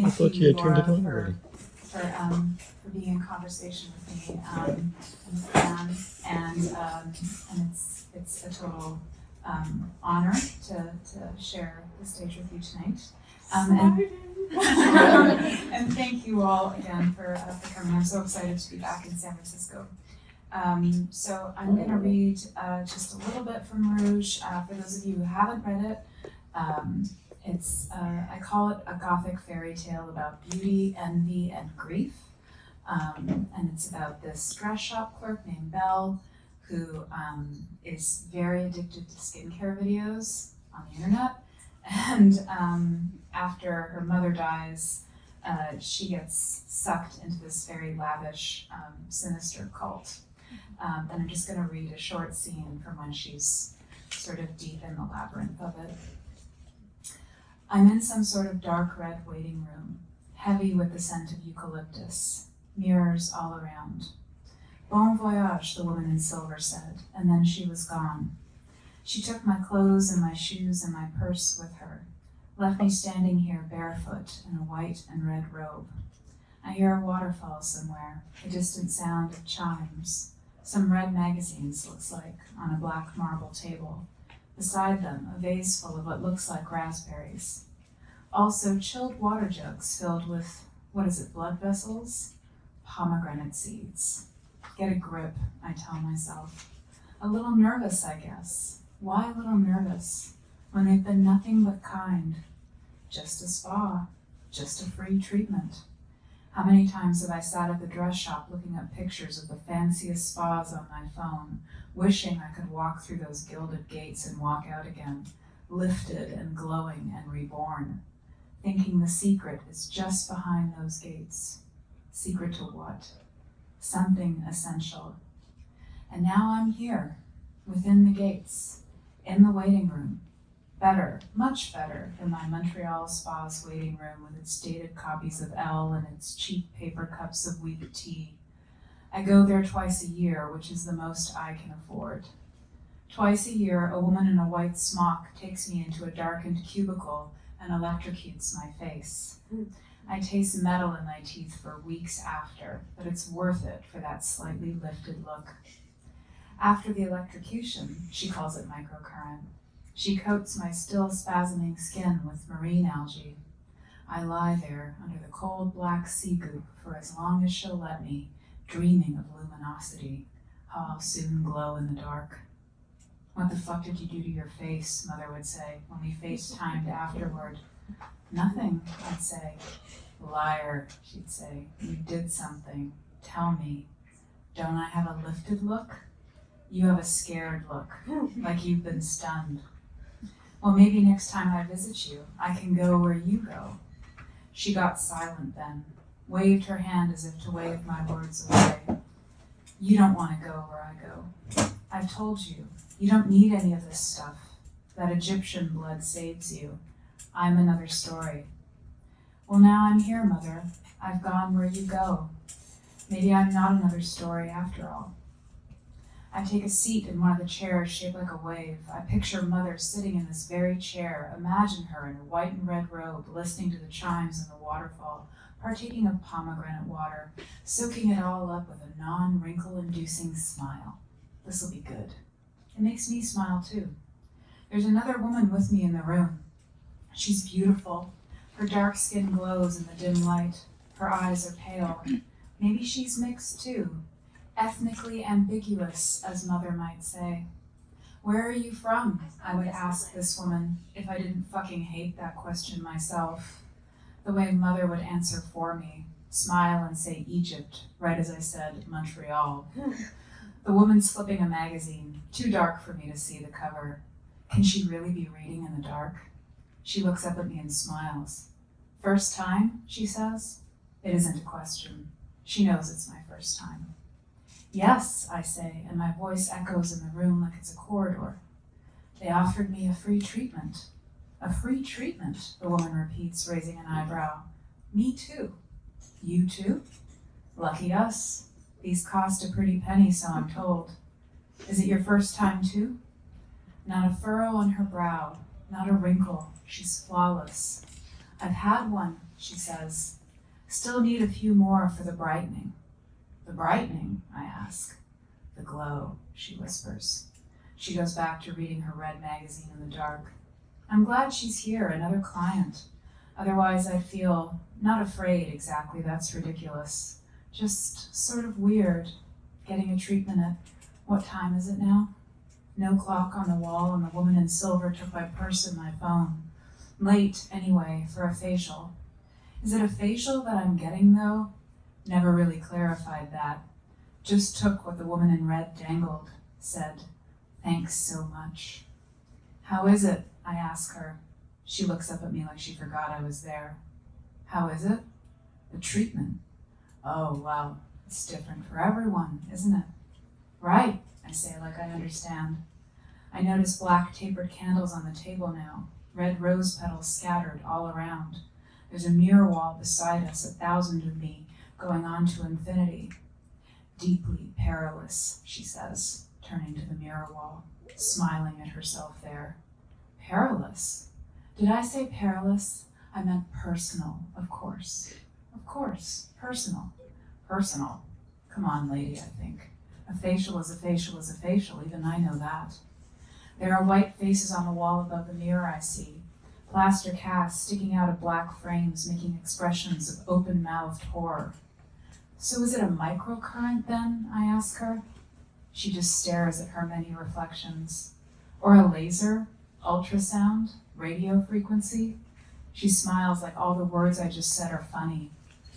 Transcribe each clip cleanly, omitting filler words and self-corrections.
Thank thought you had turned it Laura, on already. for being in conversation with me and with Dan, and it's a total honor to share the stage with you tonight. And thank you all again for coming. I'm so excited to be back in San Francisco. So I'm going to read just a little bit from Rouge. For those of you who haven't read it, I call it a gothic fairy tale about beauty, envy, and grief. And it's about this dress shop clerk named Belle who is very addicted to skincare videos on the internet. And after her mother dies, she gets sucked into this very lavish, sinister cult. And I'm just going to read a short scene from when she's sort of deep in the labyrinth of it. I'm in some sort of dark red waiting room, heavy with the scent of eucalyptus, mirrors all around. Bon voyage, the woman in silver said, and then she was gone. She took my clothes and my shoes and my purse with her, left me standing here barefoot in a white and red robe. I hear a waterfall somewhere, a distant sound of chimes. Some red magazines, looks like, on a black marble table. Beside them, a vase full of what looks like raspberries. Also, chilled water jugs filled with, blood vessels? Pomegranate seeds. Get a grip, I tell myself. A little nervous, I guess. Why a little nervous? When they've been nothing but kind. Just a spa. Just a free treatment. How many times have I sat at the dress shop looking up pictures of the fanciest spas on my phone, wishing I could walk through those gilded gates and walk out again, lifted and glowing and reborn, thinking the secret is just behind those gates. Secret to what? Something essential. And now I'm here, within the gates, in the waiting room. Better, much better than my Montreal spa's waiting room with its dated copies of Elle and its cheap paper cups of weak tea. I go there twice a year, which is the most I can afford. Twice a year, a woman in a white smock takes me into a darkened cubicle and electrocutes my face. I taste metal in my teeth for weeks after, but it's worth it for that slightly lifted look. After the electrocution, she calls it microcurrent, she coats my still spasming skin with marine algae. I lie there under the cold black sea goop for as long as she'll let me, dreaming of luminosity, how I'll soon glow in the dark. What the fuck did you do to your face, Mother would say, when we FaceTimed afterward. Nothing, I'd say. Liar, she'd say. You did something. Tell me. Don't I have a lifted look? You have a scared look, like you've been stunned. Well, maybe next time I visit you, I can go where you go. She got silent then, waved her hand as if to wave my words away. You don't want to go where I go. I've told you, you don't need any of this stuff. That Egyptian blood saves you. I'm another story. Well, now I'm here, Mother. I've gone where you go. Maybe I'm not another story after all. I take a seat in one of the chairs shaped like a wave. I picture Mother sitting in this very chair. Imagine her in a white and red robe, listening to the chimes in the waterfall, partaking of pomegranate water, soaking it all up with a non-wrinkle-inducing smile. This'll be good. It makes me smile too. There's another woman with me in the room. She's beautiful. Her dark skin glows in the dim light. Her eyes are pale. Maybe she's mixed too. Ethnically ambiguous, as Mother might say. Where are you from? I would ask this woman if I didn't fucking hate that question myself. The way Mother would answer for me, smile and say Egypt, right as I said Montreal. The woman's flipping a magazine, too dark for me to see the cover. Can she really be reading in the dark? She looks up at me and smiles. First time, she says. It isn't a question. She knows it's my first time. Yes, I say, and my voice echoes in the room like it's a corridor. They offered me a free treatment. A free treatment, the woman repeats, raising an eyebrow. Me too. You too? Lucky us. These cost a pretty penny, so I'm told. Is it your first time too? Not a furrow on her brow, not a wrinkle. She's flawless. I've had one, she says. Still need a few more for the brightening. The brightening, I ask. The glow, she whispers. She goes back to reading her red magazine in the dark. I'm glad she's here, another client. Otherwise I'd feel not afraid exactly, that's ridiculous. Just sort of weird, getting a treatment at, what time is it now? No clock on the wall, and the woman in silver took my purse and my phone. Late, anyway, for a facial. Is it a facial that I'm getting, though? Never really clarified that. Just took what the woman in red dangled, said, thanks so much. How is it? I ask her. She looks up at me like she forgot I was there. How is it? The treatment. Oh, well, it's different for everyone, isn't it? Right, I say like I understand. I notice black tapered candles on the table now, red rose petals scattered all around. There's a mirror wall beside us, 1,000 of me, going on to infinity. Deeply perilous, she says, turning to the mirror wall, smiling at herself there. Perilous? Did I say perilous? I meant personal, of course. Of course, personal. Personal. Come on, lady, I think. A facial is a facial is a facial, even I know that. There are white faces on the wall above the mirror I see, plaster casts sticking out of black frames, making expressions of open-mouthed horror. So is it a microcurrent then, I ask her? She just stares at her many reflections. Or a laser, ultrasound, radio frequency? She smiles like all the words I just said are funny.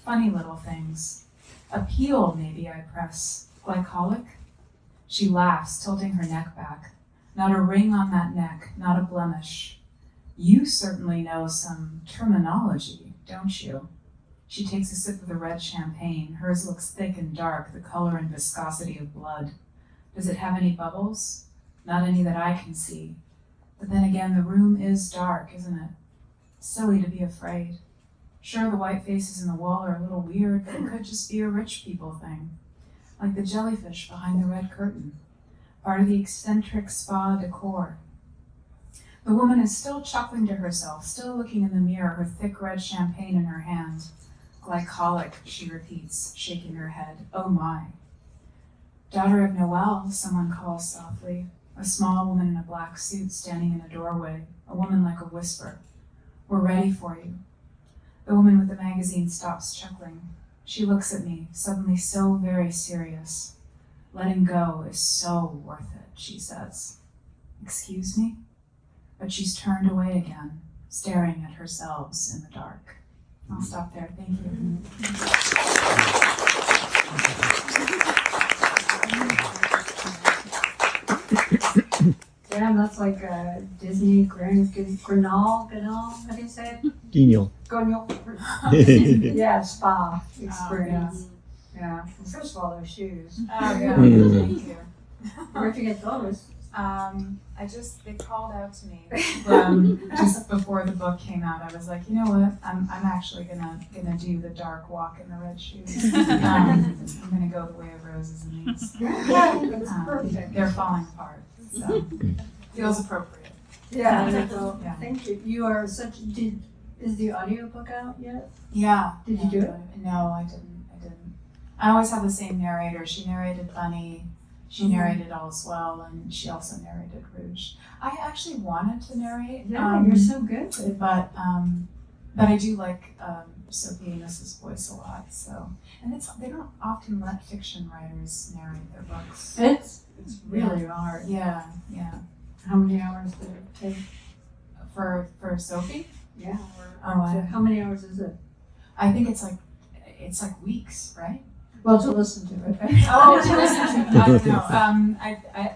Funny little things. Appeal, maybe, I press. Glycolic? She laughs, tilting her neck back. Not a ring on that neck, not a blemish. You certainly know some terminology, don't you? She takes a sip of the red champagne. Hers looks thick and dark, the color and viscosity of blood. Does it have any bubbles? Not any that I can see. But then again, the room is dark, isn't it? Silly to be afraid. Sure, the white faces in the wall are a little weird, but it could just be a rich people thing. Like the jellyfish behind the red curtain. Part of the eccentric spa decor. The woman is still chuckling to herself, still looking in the mirror, her thick red champagne in her hand. Glycolic, she repeats, shaking her head. Oh my. Daughter of Noel, someone calls softly. A small woman in a black suit standing in a doorway, a woman like a whisper. We're ready for you. The woman with the magazine stops chuckling. She looks at me, suddenly so very serious. Letting go is so worth it, she says. Excuse me? But she's turned away again, staring at herself in the dark. I'll stop there. Thank you. Damn, that's like a Disney Grinnell, how do you say it? Guignol. Yeah, spa experience. Yeah. Well, first of all, those shoes. Oh, yeah. Thank you. Where'd you get those? They called out to me just before the book came out. I was like, you know what? I'm actually gonna do the dark walk in the red shoes. I'm gonna go the way of roses in these. That's perfect. They're falling apart, so feels appropriate. Yeah. Well, Yeah. thank you. You are such. Is the audiobook out yet? Yeah. Did you do it? No, I didn't. I always have the same narrator. She narrated Bunny. She narrated All's Well, and she also narrated Rouge. I actually wanted to narrate. Yeah, you're so good. But I do like Sophie Amos's voice a lot. So, and they don't often let fiction writers narrate their books. It's really hard. Yeah. How many hours did it take? For Sophie? Yeah. How many hours is it? I think it's like weeks, right? Well, to listen to it. Oh, to listen to it. I don't know.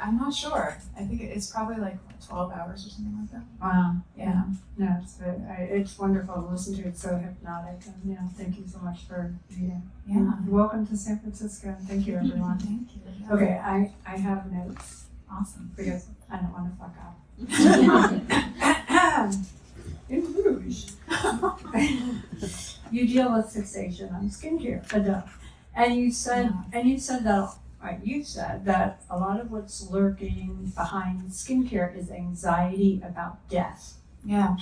I'm not sure. I think it's probably like 12 hours or something like that. Wow. Yeah. No, it's wonderful to listen to. It's so hypnotic. And thank you so much for reading. Yeah. Welcome to San Francisco. Thank you, everyone. Thank you. Yeah. Okay, I have notes Awesome. because I don't want to fuck up. In Rouge, you deal with fixation on skincare. And you said that a lot of what's lurking behind skincare is anxiety about death. Yeah.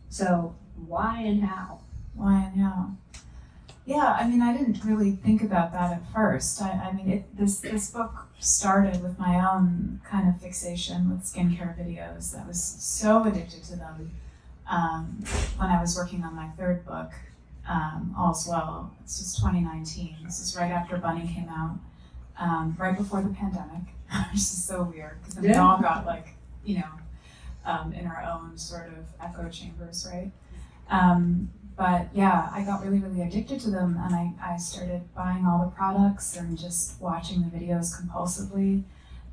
So why and how? Why and how? Yeah, I mean, I didn't really think about that at first. I mean, this book started with my own kind of fixation with skincare videos. I was so addicted to them when I was working on my third book, All's Well. This was 2019. This is right after Bunny came out, right before the pandemic, which is so weird because we all got like, you know, in our own sort of echo chambers, right? But yeah, I got really, really addicted to them, and I started buying all the products and just watching the videos compulsively.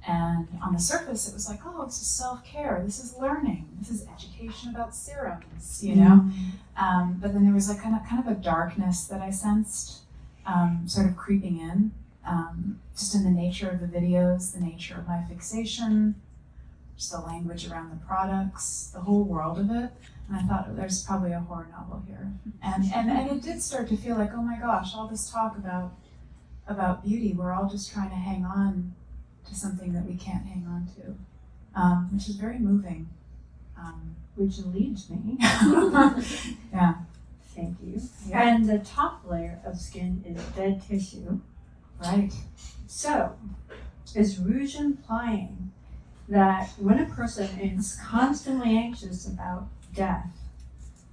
And on the surface, it was like, oh, this is self-care, this is learning, this is education about serums, you know? But then there was like kind of a darkness that I sensed sort of creeping in, just in the nature of the videos, the nature of my fixation, just the language around the products, the whole world of it. And I thought, oh, there's probably a horror novel here. And it did start to feel like, oh my gosh, all this talk about beauty, we're all just trying to hang on to something that we can't hang on to, which is very moving. Which leads me. Yeah. Thank you. Yeah. And the top layer of skin is dead tissue. Right. So, is Rouge implying that when a person is constantly anxious about death,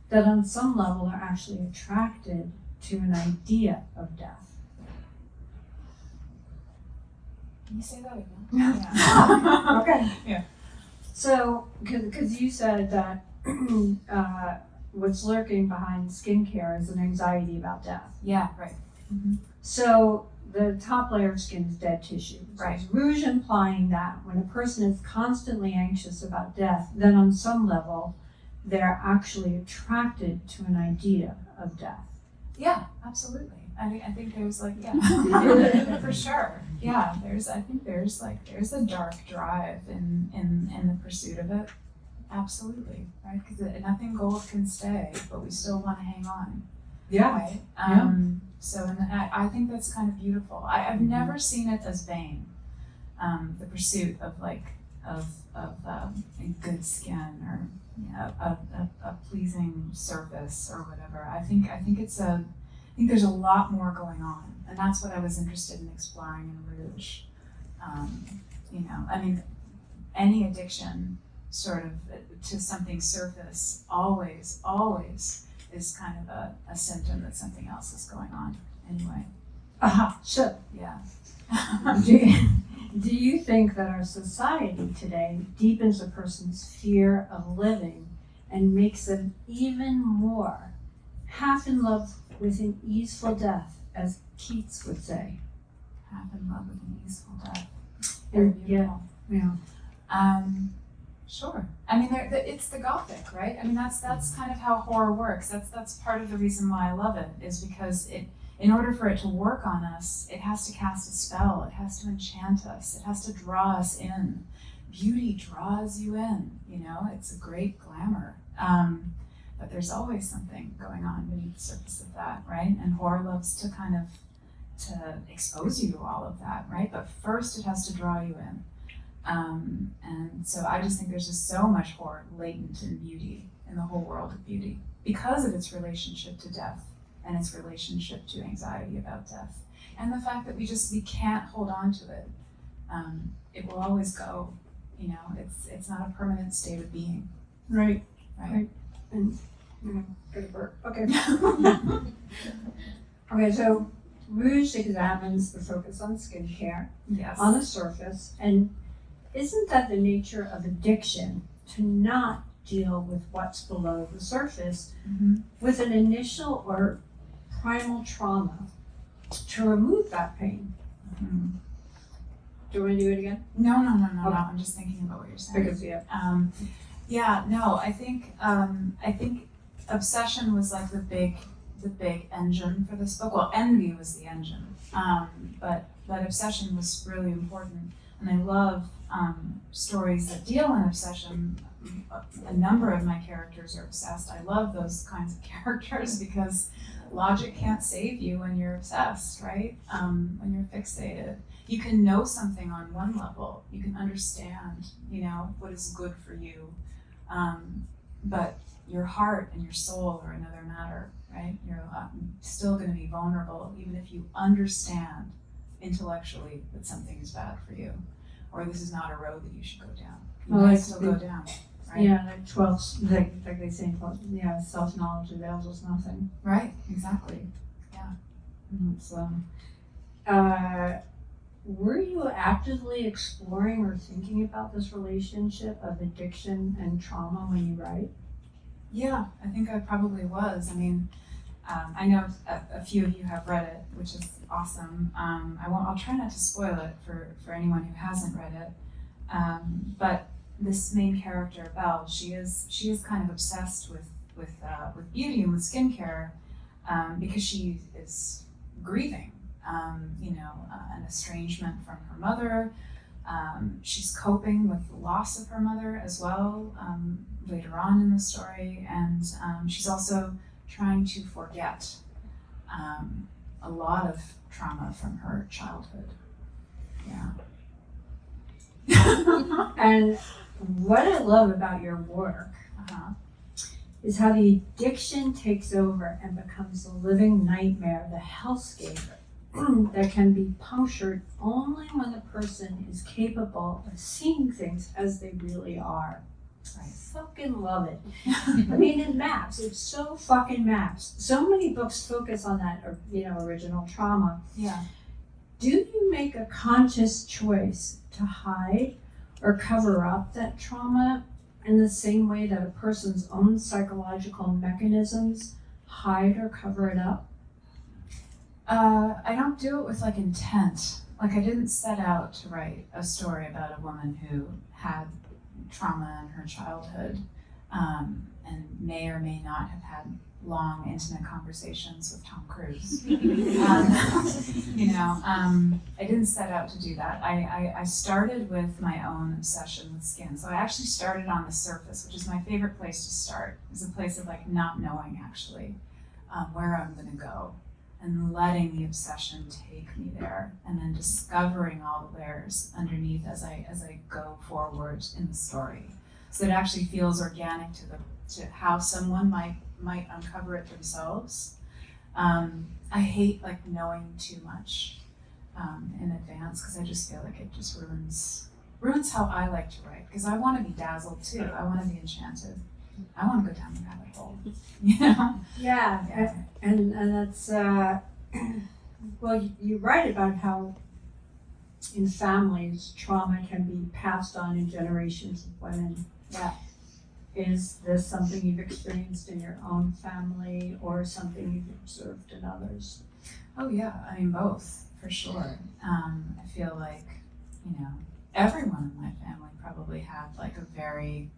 that on some level they're actually attracted to an idea of death? Can you say that again? Yeah. Okay. Yeah. So, because you said that what's lurking behind skincare is an anxiety about death. Yeah, right. Mm-hmm. So the top layer of skin is dead tissue. Right. Is Rouge implying that when a person is constantly anxious about death, then on some level they're actually attracted to an idea of death? Yeah, absolutely. I think there's like, yeah, for sure. Yeah, there's a dark drive in the pursuit of it. Absolutely, right? Because nothing gold can stay, but we still want to hang on. Yeah. Right. So, and I think that's kind of beautiful. I've never seen it as vain. The pursuit of good skin or a pleasing surface or whatever. I think there's a lot more going on, and that's what I was interested in exploring in Rouge. I mean, any addiction sort of to something surface always is kind of a symptom that something else is going on anyway. So, Yeah. do you think that our society today deepens a person's fear of living and makes them even more half in love with an easeful death, as Keats would say? Half in love with an easeful death. Very Very beautiful. Yeah. Sure. I mean, it's the Gothic, right? I mean, that's kind of how horror works. That's part of the reason why I love it, is because in order for it to work on us, it has to cast a spell. It has to enchant us. It has to draw us in. Beauty draws you in. You know, it's a great glamour. But there's always something going on beneath the surface of that, right? And horror loves to kind of to expose you to all of that, right? But first, it has to draw you in. And so I just think there's just so much horror latent in beauty, in the whole world of beauty, because of its relationship to death and its relationship to anxiety about death. And the fact that we can't hold on to it. It will always go, you know, it's not a permanent state of being. Right. And go to work. Okay. Okay, so Rouge examines the focus on skincare Yes. on the surface, and isn't that the nature of addiction, to not deal with what's below the surface with an initial or primal trauma to remove that pain? Mm-hmm. Do you want to do it again? No. Okay. I'm just thinking about what you're saying. Because I think obsession was like the big engine for this book. Well, envy was the engine, but obsession was really important, and I love stories that deal in obsession. A number of my characters are obsessed. I love those kinds of characters because logic can't save you when you're obsessed, right? When you're fixated. You can know something on one level. You can understand, you know, what is good for you. but your heart and your soul are another matter, right? You're still going to be vulnerable, even if you understand intellectually that something is bad for you, or this is not a road that you should go down. You might still go down, right? Yeah, like 12, like they say in 12, yeah, self-knowledge avails us nothing. Right, exactly. Yeah. So, were you actively exploring or thinking about this relationship of addiction and trauma when you write? Yeah, I think I probably was. I mean, I know a few of you have read it, which is awesome. I'll try not to spoil it for anyone who hasn't read it. But this main character, Belle, she is kind of obsessed with beauty and with skincare, because she is grieving, an estrangement from her mother. She's coping with the loss of her mother as well, later on in the story, and she's also trying to forget a lot of trauma from her childhood. Yeah. And what I love about your work is how the addiction takes over and becomes a living nightmare, the hellscape that can be punctured only when the person is capable of seeing things as they really are. I fucking love it. I mean, it maps. It's so fucking maps. So many books focus on that, original trauma. Yeah. Do you make a conscious choice to hide or cover up that trauma in the same way that a person's own psychological mechanisms hide or cover it up? I don't do it with intent. I didn't set out to write a story about a woman who had trauma in her childhood, and may or may not have had long, intimate conversations with Tom Cruise. I didn't set out to do that. I started with my own obsession with skin. So I actually started on the surface, which is my favorite place to start. It's a place of not knowing actually where I'm going to go, and letting the obsession take me there, and then discovering all the layers underneath as I go forward in the story. So it actually feels organic to how someone might uncover it themselves. I hate knowing too much in advance, because I just feel like it just ruins how I like to write, because I want to be dazzled too. I want to be enchanted. I want to go down the rabbit hole, Yeah, and that's well, you write about how in families trauma can be passed on in generations of women. Yeah. Is this something you've experienced in your own family, or something you've observed in others? Oh yeah, I mean both, for sure. I feel like, everyone in my family probably had a very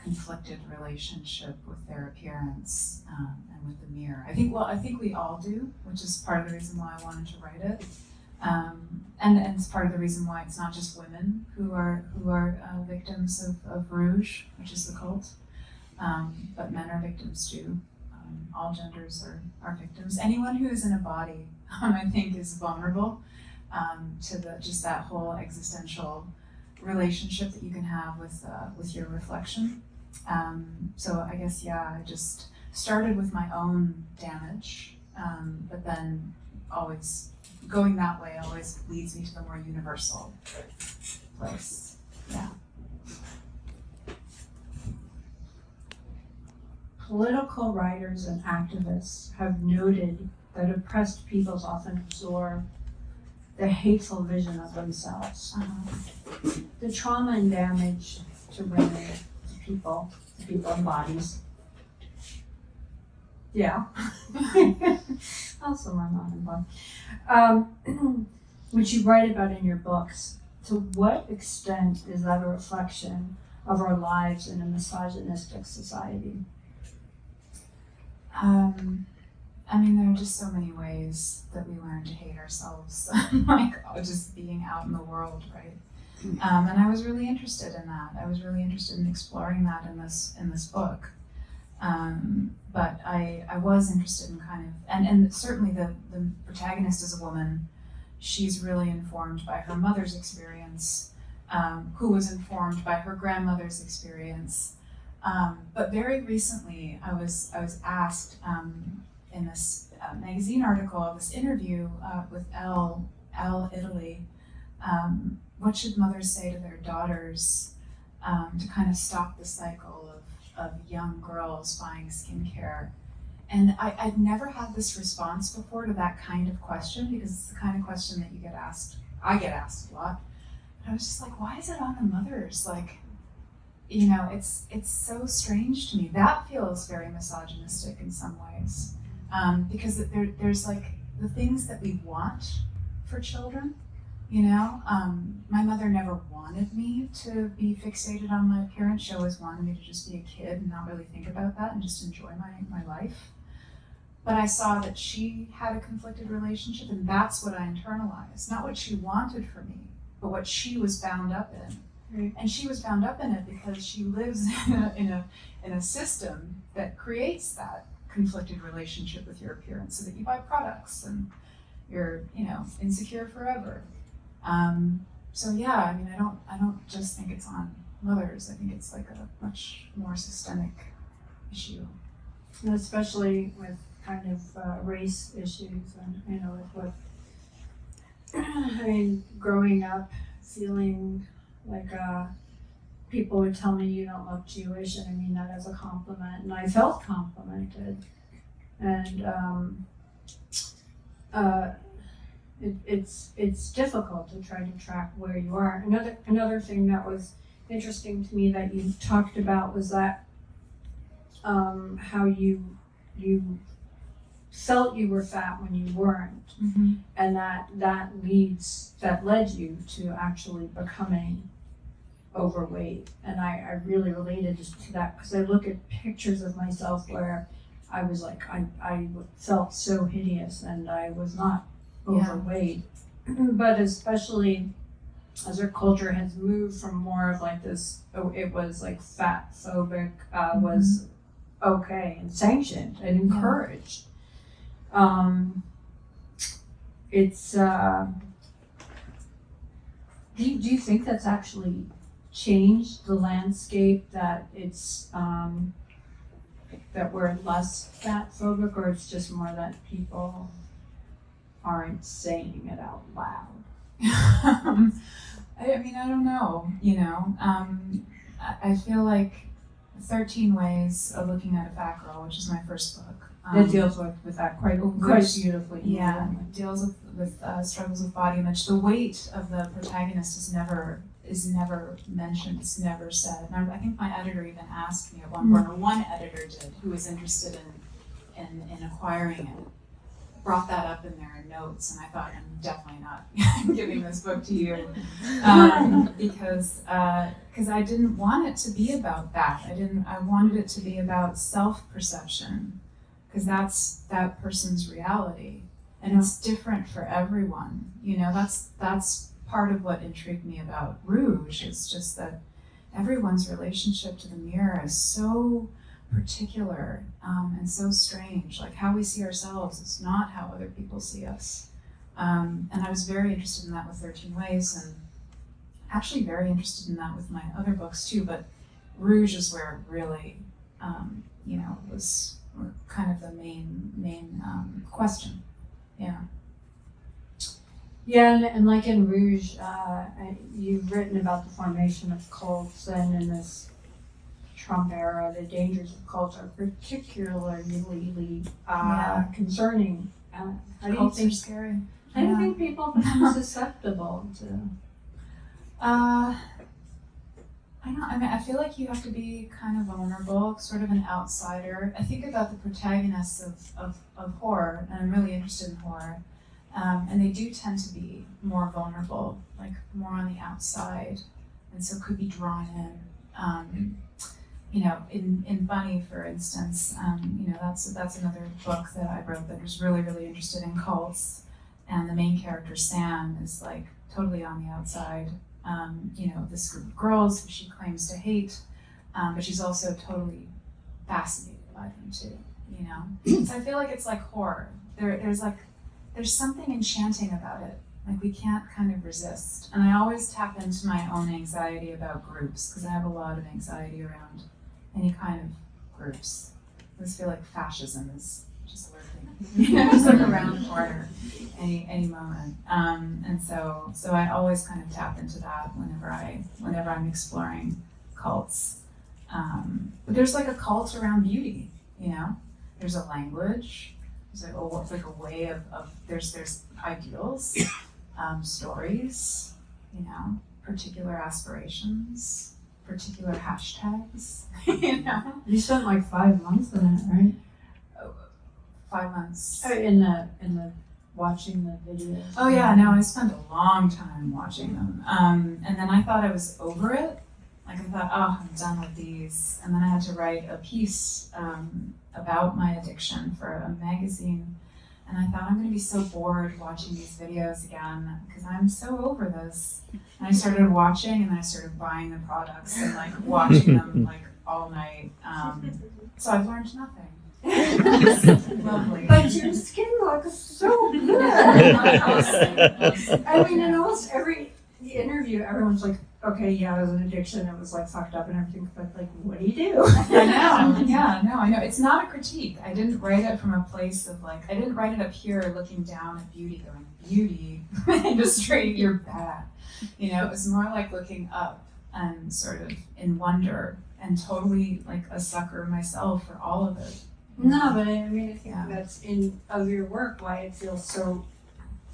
conflicted relationship with their appearance, and with the mirror. I think we all do, which is part of the reason why I wanted to write it. And it's part of the reason why it's not just women who are victims of Rouge, which is the cult, but men are victims too. All genders are victims. Anyone who is in a body, I think, is vulnerable to just that whole existential relationship that you can have with your reflection. So I guess, I just started with my own damage, but then always going that way always leads me to the more universal place. Yeah. Political writers and activists have noted that oppressed peoples often absorb the hateful vision of themselves. The trauma and damage to women, to people and bodies. Yeah. Also my mom and Bob. Which you write about in your books. To what extent is that a reflection of our lives in a misogynistic society? There are just so many ways that we learn to hate ourselves, just being out in the world, right? And I was really interested in that. I was really interested in exploring that in this book. But I was interested in and certainly the protagonist is a woman. She's really informed by her mother's experience, who was informed by her grandmother's experience. But very recently, I was asked in this magazine article, this interview with Elle Italy, what should mothers say to their daughters to kind of stop the cycle of young girls buying skincare. And I'd never had this response before to that kind of question, because it's the kind of question that you get asked, I get asked a lot. But I was just like, why is it on the mothers? Like, you know, it's so strange to me. That feels very misogynistic in some ways, because there's like the things that we want for children. You know, my mother never wanted me to be fixated on my appearance. She always wanted me to just be a kid and not really think about that and just enjoy my life. But I saw that she had a conflicted relationship, and that's what I internalized. Not what she wanted for me, but what she was bound up in. Right. And she was bound up in it because she lives in a system that creates that conflicted relationship with your appearance, so that you buy products and you're, you know, insecure forever. So yeah, I mean, I don't just think it's on mothers. I think it's like a much more systemic issue. And especially with kind of race issues, and you know, with what I mean, growing up feeling like people would tell me you don't look Jewish, and I mean that as a compliment, and I felt complimented, and it's difficult to try to track where you are. Another thing that was interesting to me that you talked about was that how you felt you were fat when you weren't, Mm-hmm. and that led you to actually becoming overweight. And I really related to that, because I look at pictures of myself where I was like, I felt so hideous, and I was not overweight. But especially as our culture has moved from more of like this, it was like fat phobic was okay and sanctioned and encouraged. It's do you think that's actually changed the landscape, that it's that we're less fat phobic, or it's just more that people aren't saying it out loud? I mean, I don't know, you know. I feel like 13 Ways of Looking at a Fat Girl, which is my first book. That deals with that quite beautifully. Yeah, deals with struggles with body image. The weight of the protagonist is never mentioned. It's never said. And I think my editor even asked me at one point, or one editor did, who was interested in acquiring it, brought that up in their notes, and I thought, I'm definitely not giving this book to you, because I didn't want it to be about that. I wanted it to be about self-perception, because that's that person's reality, and it's different for everyone. You know, that's part of what intrigued me about Rouge. Is just that everyone's relationship to the mirror is so particular and so strange. Like, how we see ourselves is not how other people see us. And I was very interested in that with 13 Ways, and actually very interested in that with my other books too. But Rouge is where it really, was kind of the main question. Yeah. Yeah, and like in Rouge, you've written about the formation of cults, and in this Trump era, the dangers of cults are particularly concerning. How do you Cults think are scary. How do you think people become susceptible to? I feel like you have to be kind of vulnerable, sort of an outsider. I think about the protagonists of horror, and I'm really interested in horror, and they do tend to be more vulnerable, like more on the outside, and so could be drawn in. In Bunny, for instance, that's another book that I wrote that was really, really interested in cults, and the main character, Sam, is like totally on the outside. This group of girls who she claims to hate, but she's also totally fascinated by them too, you know? So I feel like it's like horror. There's something enchanting about it. Like, we can't kind of resist. And I always tap into my own anxiety about groups, because I have a lot of anxiety around any kind of groups. I just feel like fascism is just lurking, just like around the corner, any moment. And so I always kind of tap into that whenever I'm exploring cults. But there's like a cult around beauty, There's a language. There's like a way of there's ideals, stories, particular aspirations, particular hashtags, You spent like 5 months on it, right? 5 months. In the watching the videos. Oh yeah, no, I spent a long time watching them. And then I thought I was over it. Like I thought, oh, I'm done with these. And then I had to write a piece about my addiction for a magazine. And I thought, I'm going to be so bored watching these videos again because I'm so over this. And I started watching, and then I started buying the products and like watching them like all night. So I've learned nothing. Lovely. But your skin looks so good. I mean, in almost every interview, everyone's like, okay, yeah, it was an addiction, it was like fucked up and everything, but like, what do you do? I know, yeah, no, I know. It's not a critique. I didn't write it from a place of like, I didn't write it up here looking down at beauty, going, beauty industry, you're bad. It was more like looking up and sort of in wonder and totally like a sucker myself for all of it. No, but I mean, I think that's of your work, why it feels so,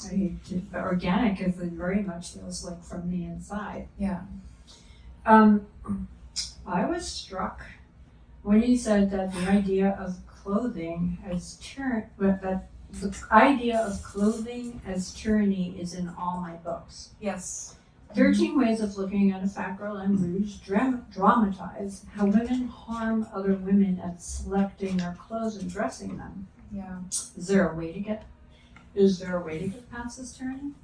I hate to, but organic, because it very much feels like from the inside. Yeah. I was struck when you said that the idea of clothing as the idea of clothing as tyranny is in all my books. Yes. 13 Ways of Looking at a Fat Girl and Rouge dramatize how women harm other women at selecting their clothes and dressing them. Yeah. Is there a way to get past this tyranny?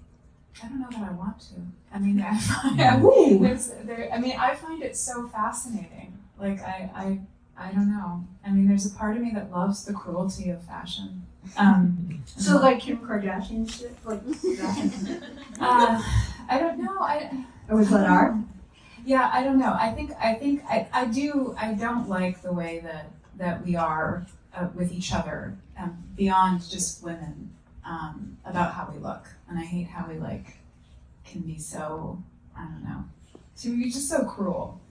I don't know that I want to. I mean, I find it so fascinating. Like, I don't know. I mean, there's a part of me that loves the cruelty of fashion. So like Kim Kardashian shit? Like that? I don't know. Was that art? Yeah, I don't know. I don't like the way that we are with each other, beyond just women, about how we look. And I hate how we can be so, I don't know. So we're just so cruel.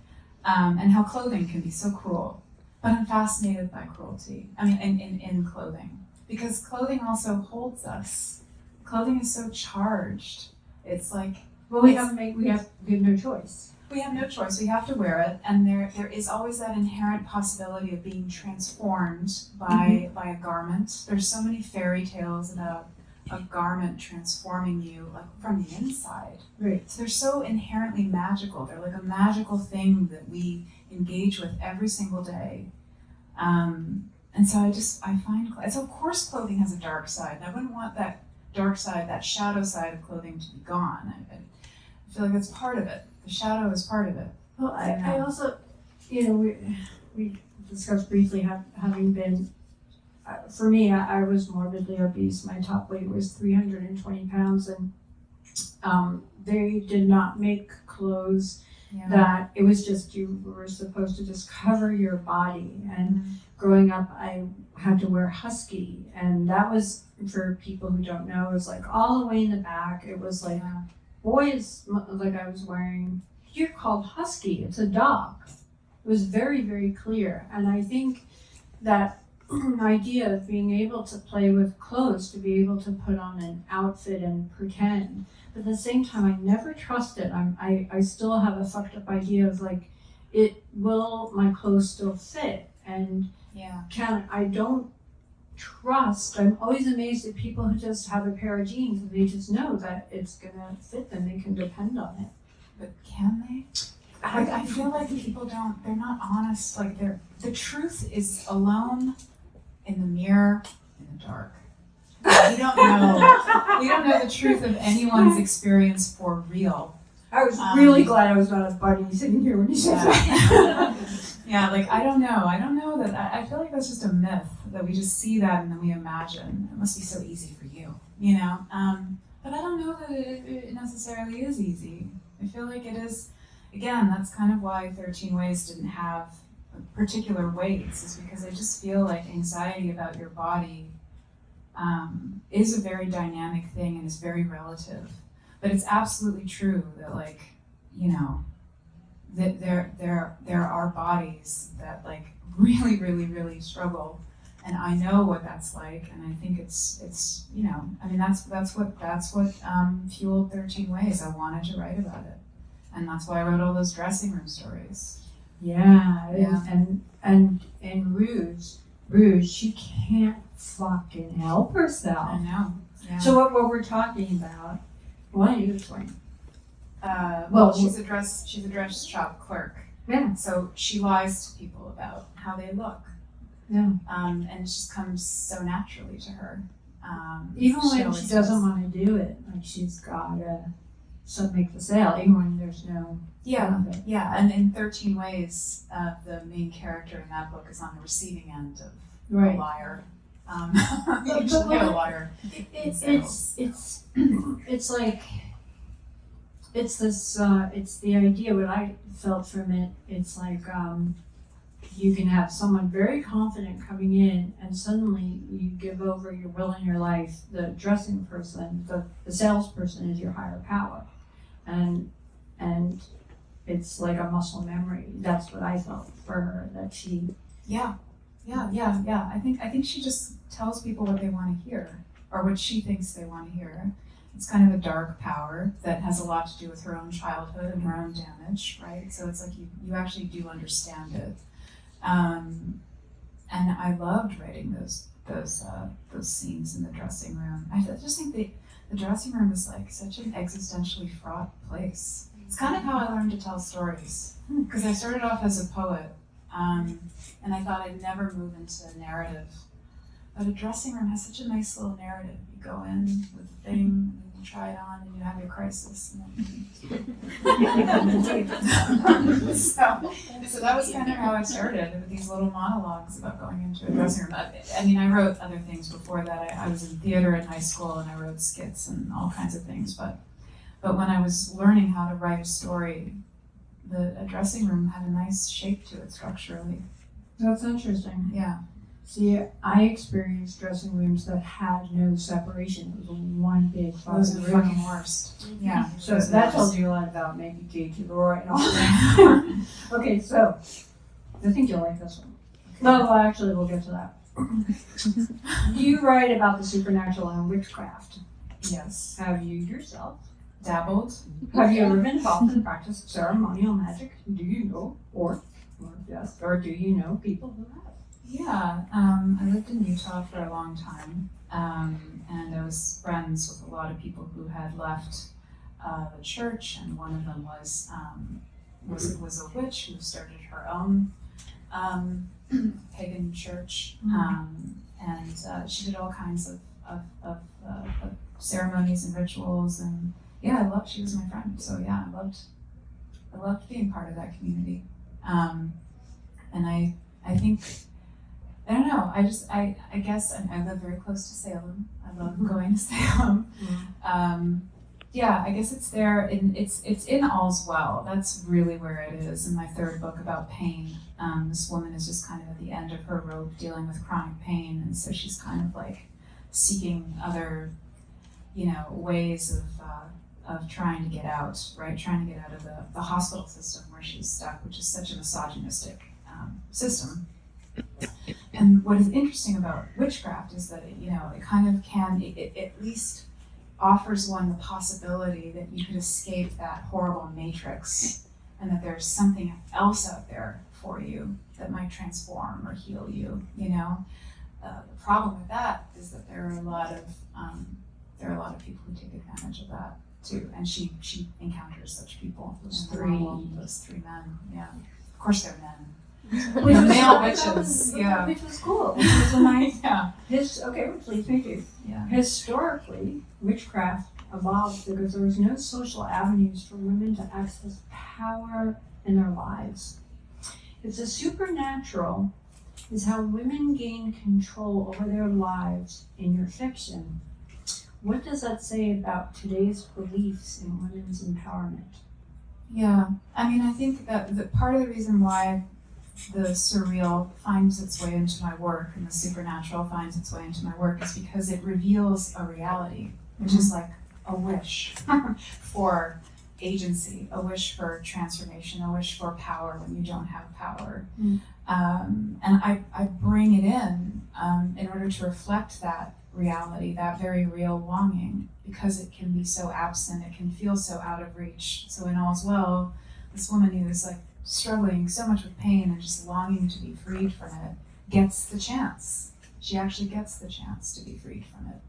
And how clothing can be so cruel. But I'm fascinated by cruelty. I mean, in clothing. Because clothing also holds us. Clothing is so charged. It's like, well, we have no choice. We have no choice. We have to wear it, and there is always that inherent possibility of being transformed by a garment. There's so many fairy tales about a garment transforming you, like from the inside. Right. So they're so inherently magical. They're like a magical thing that we engage with every single day. And so I find, so of course clothing has a dark side, and I wouldn't want that dark side, that shadow side of clothing to be gone. I feel like that's part of it. The shadow is part of it. Well, I also, we discussed briefly having been, for me, I was morbidly obese. My top weight was 320 pounds, and they did not make clothes that, it was just, you were supposed to just cover your body. And growing up, I had to wear husky, and that was, for people who don't know, it was like all the way in the back. It was like boys, like I was wearing, you're called husky, it's a dog. It was very, very clear. And I think that idea of being able to play with clothes, to be able to put on an outfit and pretend, but at the same time, I never trust it. I still have a fucked up idea of like, will my clothes still fit? And I don't trust. I'm always amazed at people who just have a pair of jeans and they just know that it's gonna fit them. They can depend on it. But can they? I feel like people they're not honest. Like the truth is alone in the mirror in the dark. We don't know the truth of anyone's experience for real. I was really glad I was not a bunny sitting here when you said that. Yeah, like I don't know that. I feel like that's just a myth that we just see that and then we imagine it must be so easy for you, But I don't know that it necessarily is easy. I feel like it is. Again, that's kind of why 13 Ways didn't have particular weights is because I just feel like anxiety about your body is a very dynamic thing and is very relative. But it's absolutely true that, like, you know, that there are bodies that, like, really, really, really struggle, and I know what that's like, and I think it's you know, I mean, that's what fueled 13 Ways. I wanted to write about it, and that's why I wrote all those dressing room stories. Yeah, Yeah. and in Rouge, she can't fucking help herself. I know. Yeah. So what we're talking about? Why don't you explain? Well, she's a dress shop clerk. Yeah. So she lies to people about how they look. Yeah. And it just comes so naturally to her. Even when always she doesn't does. want to do it, like she's gotta make the sale, even when there's no Yeah, benefit. yeah. And in 13 Ways, the main character in that book is on the receiving end of Right. a liar. But- You should but- get a liar. It's like it's this it's the idea. What I felt from it, it's like you can have someone very confident coming in, and suddenly you give over your will and your life. The dressing person, the salesperson is your higher power, and it's like a muscle memory. That's what I felt for her. That she Yeah. I think she just tells people what they want to hear, or what she thinks they want to hear. It's kind of a dark power that has a lot to do with her own childhood and her own damage, right? So it's like you actually do understand it. And I loved writing those scenes in the dressing room. I just think the dressing room is like such an existentially fraught place. It's kind of how I learned to tell stories, because I started off as a poet, and I thought I'd never move into a narrative. But a dressing room has such a nice little narrative. You go in with a thing, and you try it on, and you have your crisis, and then so that was kind of how I started, with these little monologues about going into a dressing room. I mean, I wrote other things before that. I was in theater in high school, and I wrote skits and all kinds of things. But when I was learning how to write a story, a dressing room had a nice shape to it structurally. That's interesting. Yeah. See, I experienced dressing rooms that had no separation. It was one big Those are fucking the room. fucking worst. Yeah. So those are that the tells worst. you a lot about maybe J.T. Roy and all that. Okay, so I think you'll like this one. Well, actually, we'll get to that. You write about the supernatural and witchcraft. Yes. Have you yourself? Dabbled. Have you ever been involved in the practice of ceremonial magic? Do you know, or do you know people who have? Yeah, I lived in Utah for a long time, and I was friends with a lot of people who had left the church, and one of them was a witch who started her own pagan church, and she did all kinds of ceremonies and rituals, and yeah, she was my friend, so yeah, I loved being part of that community, and I think. I don't know. I guess I live very close to Salem. I love going to Salem. Yeah, I guess it's there. It's in All's Well. That's really where it is. In my third book about pain, this woman is just kind of at the end of her rope dealing with chronic pain, and so she's kind of like seeking other, ways of trying to get out, right? Trying to get out of the hospital system where she's stuck, which is such a misogynistic system. And what is interesting about witchcraft is that it kind of it at least offers one the possibility that you could escape that horrible matrix, and that there's something else out there for you that might transform or heal you. The problem with that is that there are a lot of people who take advantage of that too, and she encounters such people. Those three men. Yeah, of course they're men. Male witches, yeah. Which was cool. Which was a nice. Yeah. Which leads me to. Yeah. Historically, witchcraft evolved because there was no social avenues for women to access power in their lives. If the supernatural is how women gain control over their lives in your fiction, what does that say about today's beliefs in women's empowerment? Yeah. I mean, I think that part of the reason why the surreal finds its way into my work and the supernatural finds its way into my work is because it reveals a reality, which is like a wish for agency, a wish for transformation, a wish for power when you don't have power. And I bring it in order to reflect that reality, that very real longing, because it can be so absent, it can feel so out of reach. So in All's Well, this woman who is like struggling so much with pain and just longing to be freed from it gets the chance. She actually gets the chance to be freed from it.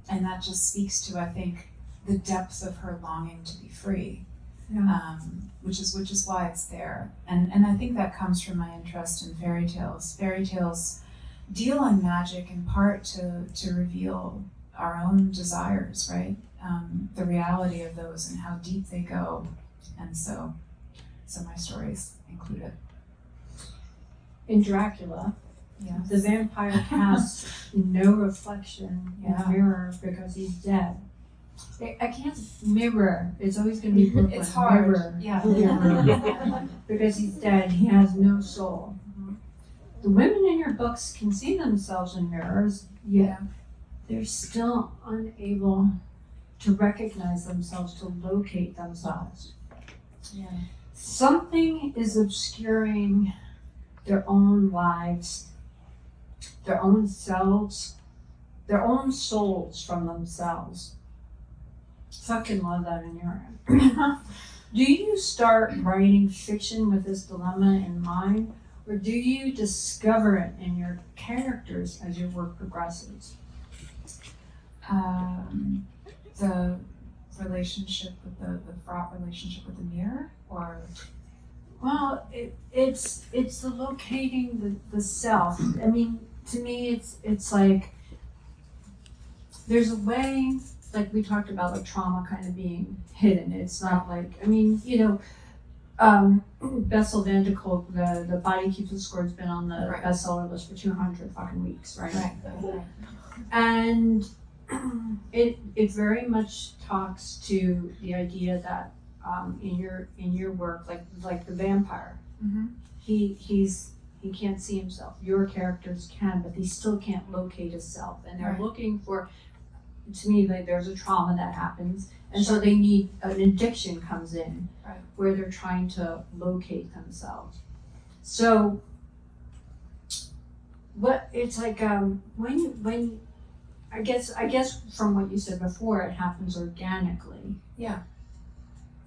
And that just speaks to, I think, the depth of her longing to be free, which is why it's there. And I think that comes from my interest in fairy tales. Fairy tales deal in magic in part to reveal our own desires, right? The reality of those and how deep they go. And so my stories include it. In Dracula, Yes. the vampire casts no reflection in the mirror because he's dead. I can't mirror. It's always going to be Brooklyn. It's hard. Mirror. Yeah. Mirror. Because he's dead. He has no soul. The women in your books can see themselves in mirrors, yet they're still unable to recognize themselves, to locate themselves. Yeah. Something is obscuring their own lives, their own selves, their own souls from themselves. Fucking love that in your end. Do you start writing fiction with this dilemma in mind, or do you discover it in your characters as your work progresses? The relationship with the fraught relationship with the mirror, or Well, it's the locating the self. I mean, to me, it's like there's a way, like we talked about, like trauma kind of being hidden. It's not like, I mean, Bessel van de Kolk, the Body Keeps the Score, has been on the bestseller list for 200 fucking weeks, right? Right. And it very much talks to the idea that in your work, like the vampire, he can't see himself. Your characters can, but he still can't locate himself, and they're looking for. To me, like there's a trauma that happens, and so they need an addiction comes in, where they're trying to locate themselves. So, what it's like when I guess from what you said before, it happens organically. Yeah,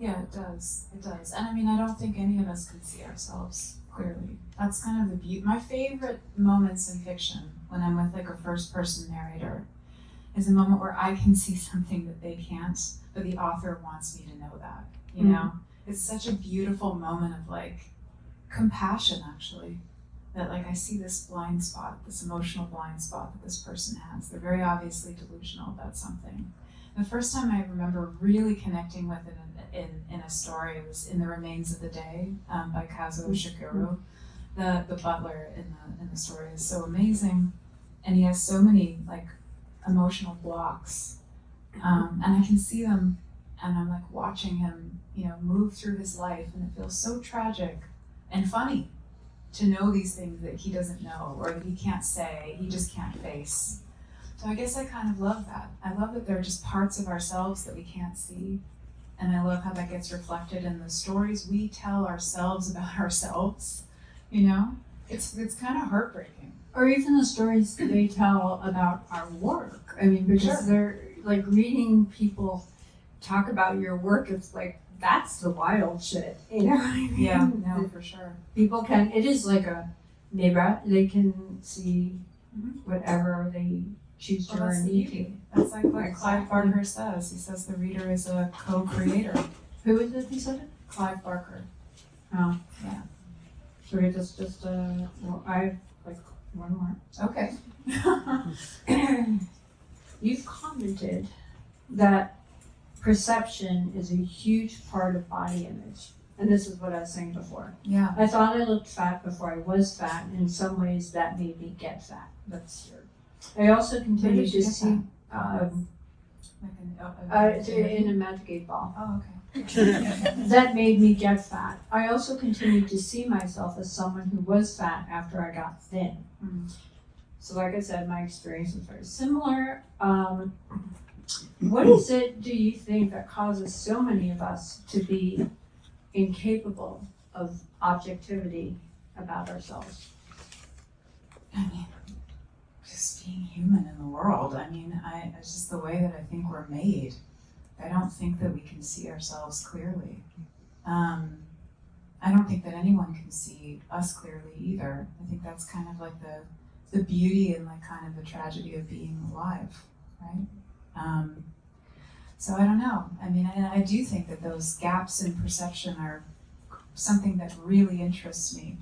it does. And I mean, I don't think any of us can see ourselves clearly. That's kind of the beauty. My favorite moments in fiction, when I'm with like a first person narrator, is a moment where I can see something that they can't, but the author wants me to know that, you know? It's such a beautiful moment of like compassion, actually, that like I see this blind spot, this emotional blind spot that this person has. They're very obviously delusional about something. The first time I remember really connecting with it in a story was in The Remains of the Day by Kazuo Shiguro. The butler in the story is so amazing, and he has so many like emotional blocks, and I can see them, and I'm like watching him, move through his life, and it feels so tragic and funny to know these things that he doesn't know or that he can't say, he just can't face. So I guess I kind of love that. I love that there are just parts of ourselves that we can't see, and I love how that gets reflected in the stories we tell ourselves about ourselves. It's kind of heartbreaking. Or even the stories they tell about our work. I mean, because they're like reading people talk about your work. It's like, that's the wild shit, you know what I mean? Yeah, no, for sure. People can, it is like a neighbor, they can see whatever they choose to or need to. That's like what Clive Barker says. He says the reader is a co-creator. Who is it he said it? Clive Barker. Oh. Yeah. So we just well, I have like one more. Okay. You've commented that perception is a huge part of body image. And this is what I was saying before. Yeah. I thought I looked fat before I was fat, and in some ways that made me get fat. That's true. I also continue to see Like in a Magic 8 Ball. Oh, okay. That made me get fat. I also continued to see myself as someone who was fat after I got thin. Mm. So like I said, my experience was very similar. What is it, do you think, that causes so many of us to be incapable of objectivity about ourselves? I mean, just being human in the world. I mean, it's just the way that I think we're made. I don't think that we can see ourselves clearly. I don't think that anyone can see us clearly either. I think that's kind of like the beauty and like kind of the tragedy of being alive, right? So I don't know. I mean, I do think that those gaps in perception are something that really interests me,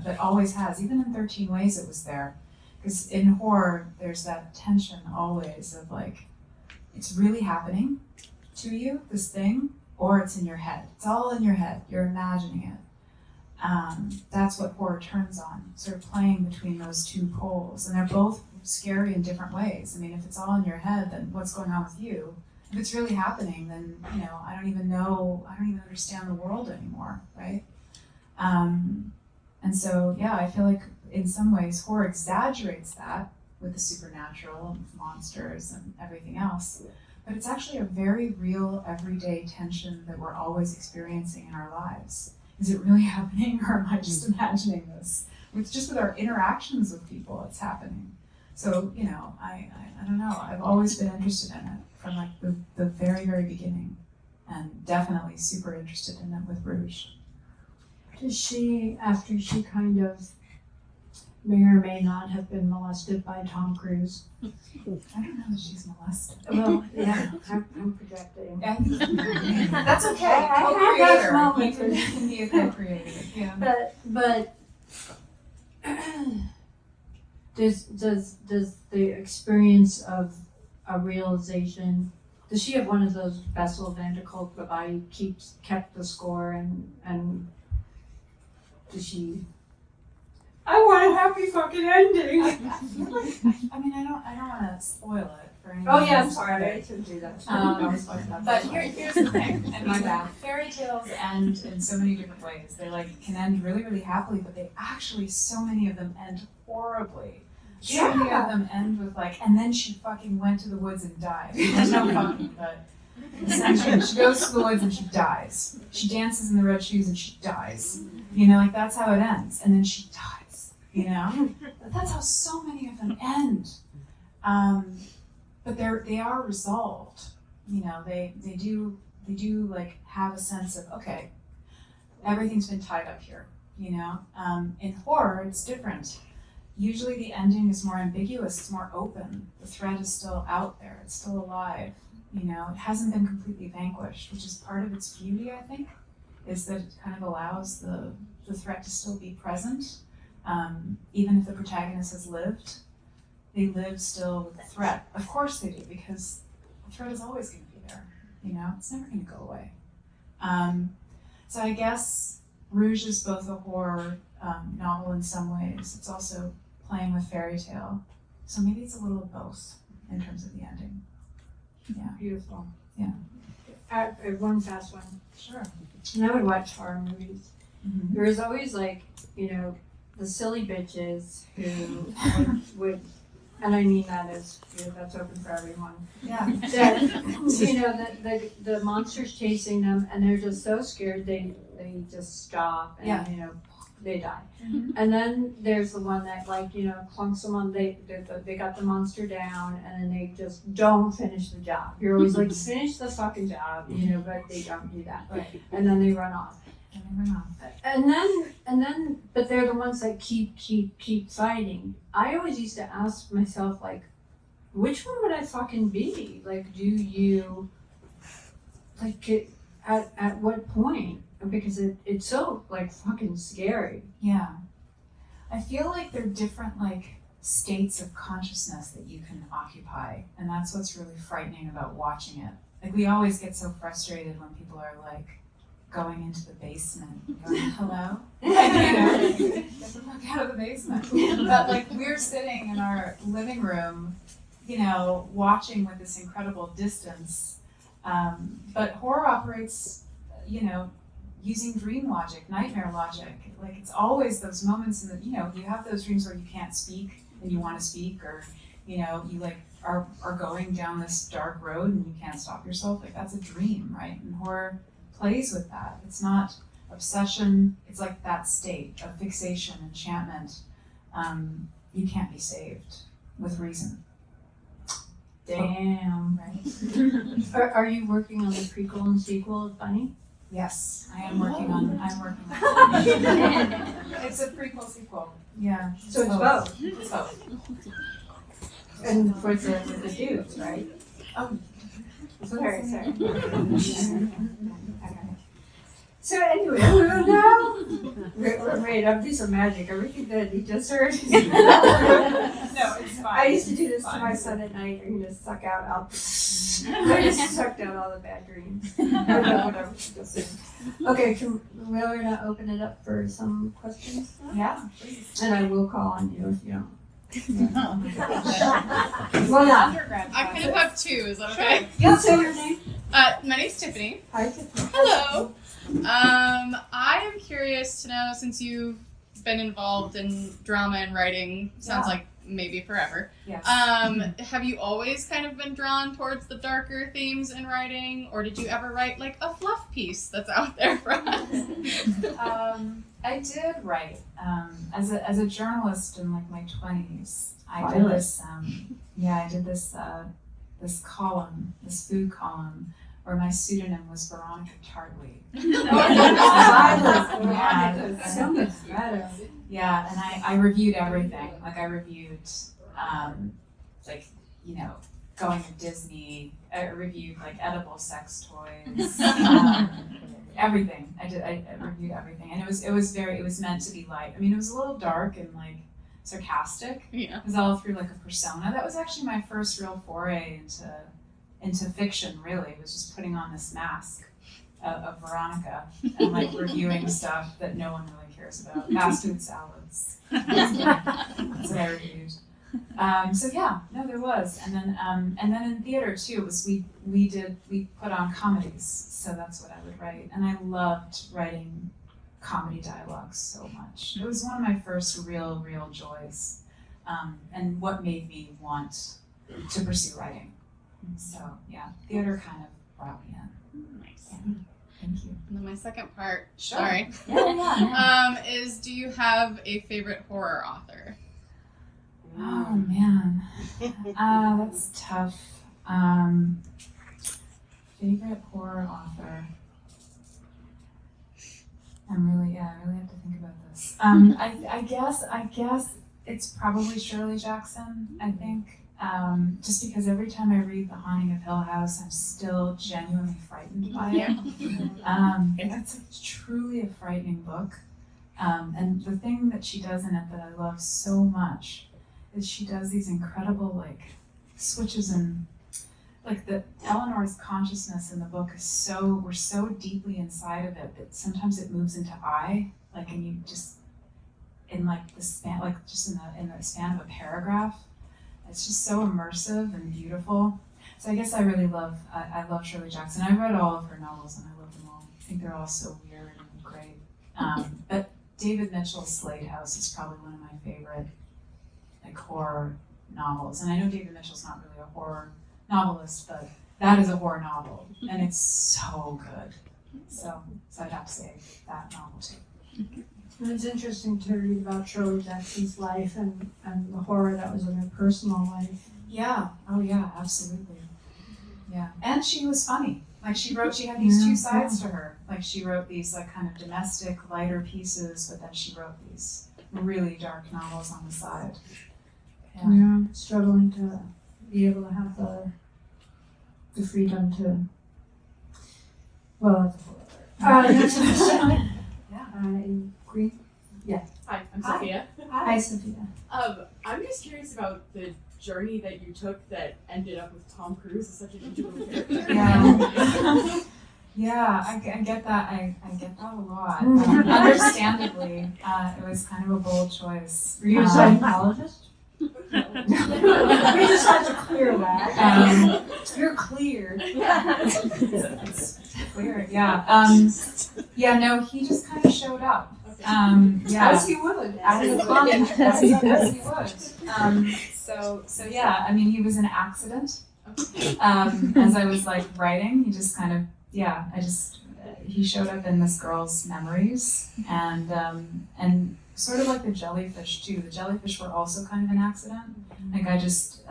that always has. Even in 13 Ways it was there. Because in horror, there's that tension always of like, it's really happening to you, this thing, or it's in your head. It's all in your head. You're imagining it. That's what horror turns on, sort of playing between those two poles. And they're both scary in different ways. I mean, if it's all in your head, then what's going on with you? If it's really happening, then, you know, I don't even understand the world anymore, right? And so, yeah, I feel like in some ways horror exaggerates that with the supernatural and monsters and everything else. But it's actually a very real, everyday tension that we're always experiencing in our lives. Is it really happening, or am I just imagining this? With our interactions with people, it's happening. So, you know, I don't know. I've always been interested in it from like the very, very beginning, and definitely super interested in it with Rouge. Does she, after she kind of may or may not have been molested by Tom Cruise? I don't know that she's molested. Well, yeah, I'm projecting. That's okay. I have those Co-creator. moments. You can be a co-creator. Yeah. But does the experience of a realization, does she have one of those Bessel van der Kolk whereby kept the score and does she? I want a happy fucking ending. I mean, I don't want to spoil it for anyone. Oh yeah, I'm sorry, I shouldn't do that. But here's the thing. I mean, My bad. Fairy tales end in so many different ways. They like can end really, really happily, but they actually, so many of them end horribly. So many of them end with like, and then she fucking went to the woods and died. There's no fucking, but essentially she goes to the woods and she dies. She dances in the red shoes and she dies. You know, like that's how it ends. And then she dies, you know? But that's how so many of them end. But they are resolved. You know, they do like have a sense of, okay, everything's been tied up here, you know? In horror, it's different. Usually the ending is more ambiguous, it's more open. The threat is still out there, it's still alive, you know? It hasn't been completely vanquished, which is part of its beauty, I think, is that it kind of allows the threat to still be present. Even if the protagonist has lived, they live still with the threat. Of course they do, because the threat is always going to be there, you know? It's never going to go away. So I guess Rouge is both a horror novel in some ways. It's also playing with fairy tale. So maybe it's a little of both in terms of the ending. Yeah. Beautiful. Yeah. One fast one. Sure. And I would watch horror movies. Mm-hmm. There was always like, you know, the silly bitches who would, and I mean that as, you know, that's open for everyone. Yeah. That, you know, the monsters chasing them, and they're just so scared they just stop and, Yeah. you know, they die. Mm-hmm. And then there's the one that, like, you know, clunks them on, they got the monster down, and then they just don't finish the job. You're always like, finish the fucking job, you know, but they don't do that. Right. And then they run off. And they run off. And then, but they're the ones that keep fighting. I always used to ask myself, like, which one would I fucking be? Like, do you, like, at what point? Because it's so, like, fucking scary. Yeah. I feel like they're different, like, states of consciousness that you can occupy. And that's what's really frightening about watching it. Like, we always get so frustrated when people are, like, going into the basement and going, hello? You know, get the fuck out of the basement. But, like, we're sitting in our living room watching with this incredible distance. But horror operates, using dream logic, nightmare logic. Like it's always those moments in you have those dreams where you can't speak and you want to speak, or, you like are going down this dark road and you can't stop yourself. Like that's a dream, right? And horror plays with that. It's not obsession. It's like that state of fixation, enchantment. You can't be saved with reason. Damn. Right. Are you working on the prequel and sequel of Bunny? Yes, I'm working on. It's a prequel sequel. Yeah. So it's both. It's both. And for the dudes, right? Oh. Sorry. Okay. So anyway, now we're made up. These are magic. Everything that he just heard. No, it's fine. I used to do this to Fine. my son at night. And just suck out. I just sucked out all the bad dreams. Whatever she just said. Okay, we're gonna open it up for some questions, Yeah, please. and I will call on you if you don't. Well, I kind of have two. Is that okay? You'll say your name. My name's Tiffany. Hi, Tiffany. Hello. I am curious to know, since you've been involved in drama and writing, sounds Yeah. like maybe forever. Yes. Have you always kind of been drawn towards the darker themes in writing, or did you ever write like a fluff piece that's out there for us? I did write as a journalist in like my 20s. I did Violet. this. I did this this column, this food column, where my pseudonym was Veronica Tartley. Violet. So much better. Yeah, and I reviewed everything. Like I reviewed, going to Disney. I reviewed like edible sex toys. Everything. I reviewed everything, and it was meant to be light. I mean, it was a little dark and like sarcastic. Yeah. It was all through like a persona. That was actually my first real foray into fiction. Really, it was just putting on this mask of Veronica and like reviewing stuff that no one really cares about. Fast food salads. That's what I reviewed. There was, and then in theater too. It was we put on comedies, so that's what I would write, and I loved writing comedy dialogues so much. It was one of my first real joys, and what made me want to pursue writing. So yeah, theater kind of brought me in. Nice. Yeah. Thank you. And then my second part, Sure. sorry, Yeah. is do you have a favorite horror author? Oh man, that's tough. Favorite horror author. I really have to think about this. I guess it's probably Shirley Jackson. I think just because every time I read The Haunting of Hill House, I'm still genuinely frightened by it. It's truly a frightening book. And the thing that she does in it that I love so much is she does these incredible like switches in, like the Eleanor's consciousness in the book is we're so deeply inside of it that sometimes it moves into I, like, and you just in like the span, like just in the span of a paragraph. It's just so immersive and beautiful. So I guess I really love Shirley Jackson. I read all of her novels and I love them all. I think they're all so weird and great. But David Mitchell's Slade House is probably one of my favorite like horror novels. And I know David Mitchell's not really a horror novelist, but that is a horror novel and it's so good. So I'd have to say that novel too. And it's interesting to read about Shirley Jackson's life and the horror that was in her personal life. Yeah. Oh yeah, absolutely. Yeah. And she was funny. Like she had these two sides to her. Like she wrote these like kind of domestic, lighter pieces, but then she wrote these really dark novels on the side. Yeah, struggling to be able to have the freedom to. Well, that's a whole other. Agree. Hi, I'm Hi. Sophia. Hi, Sophia. I'm just curious about the journey that you took that ended up with Tom Cruise as such an integral character. Yeah. Yeah, I get that. I get that a lot. Understandably, it was kind of a bold choice. Were you a Scientologist? We just have to clear that. You're cleared. It's weird, yeah. Yeah, no, he just kind of showed up. Yeah. As you would. As he would. As he would. So yeah, I mean, he was an accident. As I was like writing, he just kind of, he showed up in this girl's memories, and sort of like the jellyfish too. The jellyfish were also kind of an accident. Like I just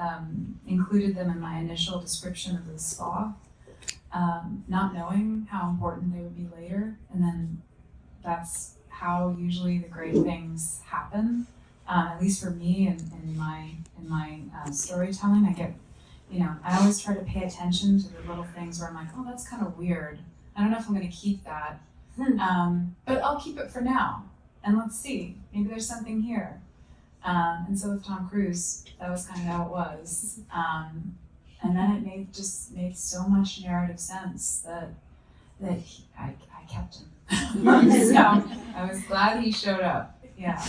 included them in my initial description of the spa, not knowing how important they would be later, and then that's how usually the great things happen. At least for me, in my storytelling, I get, I always try to pay attention to the little things where I'm like, oh, that's kind of weird. I don't know if I'm going to keep that, but I'll keep it for now, and let's see. Maybe there's something here. And so with Tom Cruise, that was kind of how it was. And then it made so much narrative sense that I kept him. So I was glad he showed up. Yeah.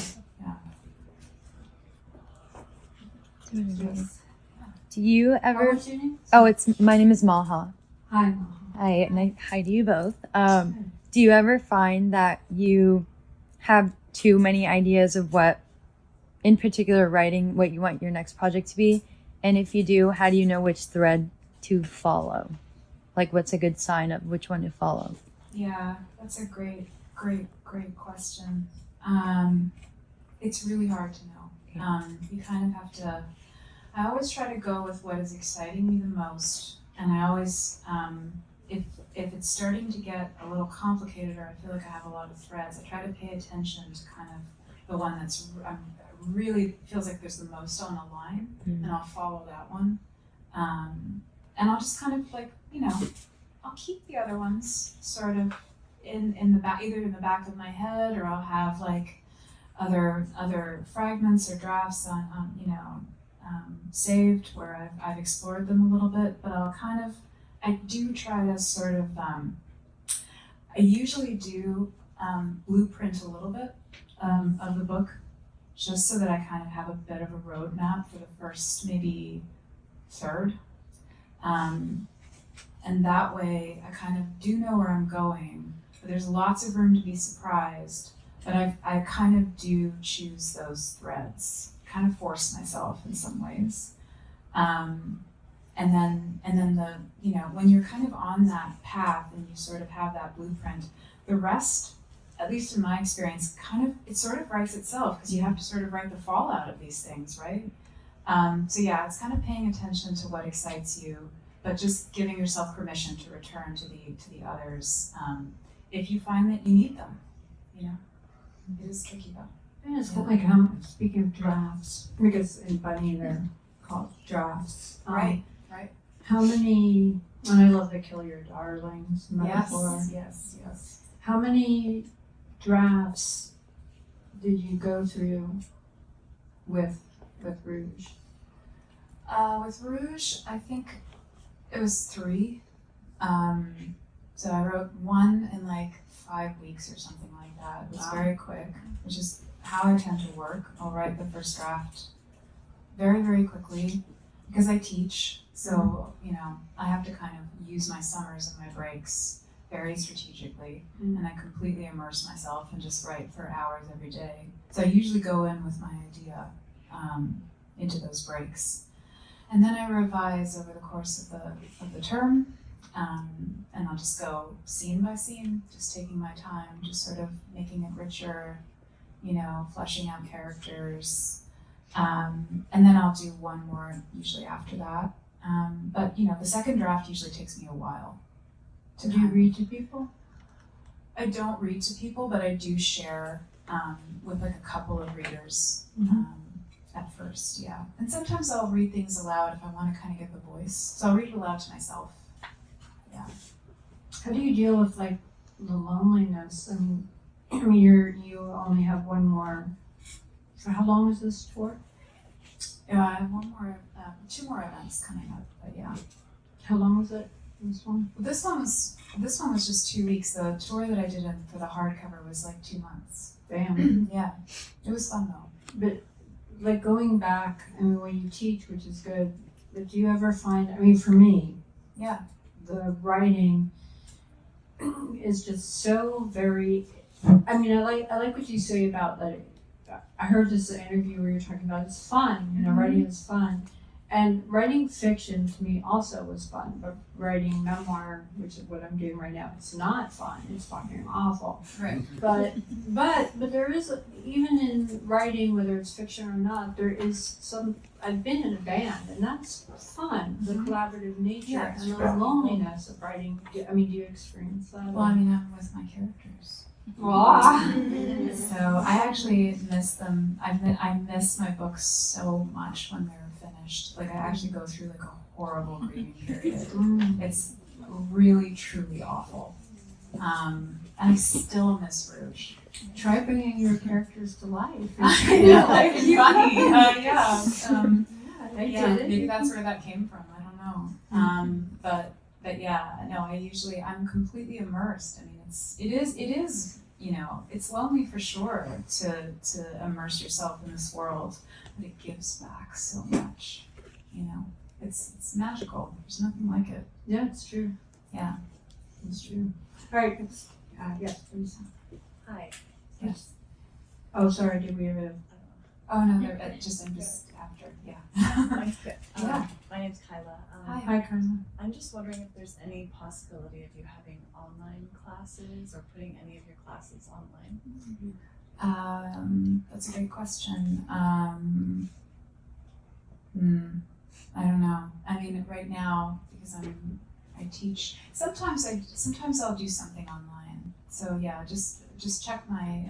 Do you What ever? was your name? Oh, my name is Maha. Hi, Mom. Hi, and hi to you both. Do you ever find that you have too many ideas of what, in particular, writing what you want your next project to be? And if you do, how do you know which thread to follow? Like, what's a good sign of which one to follow? Yeah, that's a great question. It's really hard to know. You kind of have to. I always try to go with what is exciting me the most, and I always, if it's starting to get a little complicated or I feel like I have a lot of threads, I try to pay attention to kind of the one that's really feels like there's the most on the line, and I'll follow that one. And I'll just kind of like, I'll keep the other ones sort of in the back, either in the back of my head, or I'll have like other fragments or drafts on saved where I've explored them a little bit, but I do try to sort of, I usually do blueprint a little bit of the book, just so that I kind of have a bit of a roadmap for the first maybe third. And that way I kind of do know where I'm going, but there's lots of room to be surprised, but I kind of do choose those threads, kind of force myself in some ways. And then the, when you're kind of on that path and you sort of have that blueprint, the rest, at least in my experience, it sort of writes itself, because you have to sort of write the fallout of these things, right? So yeah, it's kind of paying attention to what excites you, but just giving yourself permission to return to the others, if you find that you need them, It is tricky though. Yeah, it's like speaking of drafts, because in Bunny they're called drafts. Right. How many? And I love the kill your darlings metaphor. Yes. How many drafts did you go through with Rouge? With Rouge, I think it was 3. So I wrote one in like 5 weeks or something like that. It was very quick, which is how I tend to work. I'll write the first draft very, very quickly because I teach. So, I have to kind of use my summers and my breaks very strategically, and I completely immerse myself and just write for hours every day. So I usually go in with my idea into those breaks. And then I revise over the course of the term, and I'll just go scene by scene, just taking my time, just sort of making it richer, fleshing out characters. And then I'll do one more usually after that. But the second draft usually takes me a while. Do you read to people? I don't read to people, but I do share with like a couple of readers at first, yeah. And sometimes I'll read things aloud if I want to kind of get the voice. So I'll read it aloud to myself. Yeah. How do you deal with like the loneliness? I mean, you only have one more. So how long is this tour? Yeah, I have 2 more events coming up, but yeah. How long was it? This one? This one was just 2 weeks. The tour that I did for the hardcover was like 2 months. Damn. Yeah, it was fun though. But like going back, I mean, when you teach, which is good, but do you ever find, I mean, for me, Yeah. the writing is just so very, I mean, I like what you say about that. I heard this interview where you're talking about it's fun, you know, writing is fun. And writing fiction to me also was fun, but writing memoir, which is what I'm doing right now, it's not fun. It's fucking awful. Right. But there is, even in writing, whether it's fiction or not, there is some, I've been in a band, and that's fun, the collaborative nature Yeah, and the loneliness of writing. Do you experience that? Well, I mean, I'm with my characters. Ah. So I actually miss them. I miss my books so much when they're finished. Like I actually go through like a horrible grieving period. It's really, truly awful. And I still miss Rouge. Try bringing your characters to life. I know, like it's funny. Yeah. I Yeah, did it. maybe that's where that came from. I don't know. But yeah, no. I'm completely immersed. I mean, it is. You know, it's lonely for sure to immerse yourself in this world, but it gives back so much. You know, it's magical. There's nothing like it. Yeah, it's true. Yeah. It's true. All right. Yes, please. Hi. Yes. Oh, sorry. Did we have a? Oh no, they're I'm just after. Yeah. Mine's good. Yeah. My name's Kyla. Hi, Carmen. I'm just wondering if there's any possibility of you having online classes or putting any of your classes online. That's a great question. I don't know. I mean, right now because I teach. Sometimes I'll do something online. So yeah, just check my.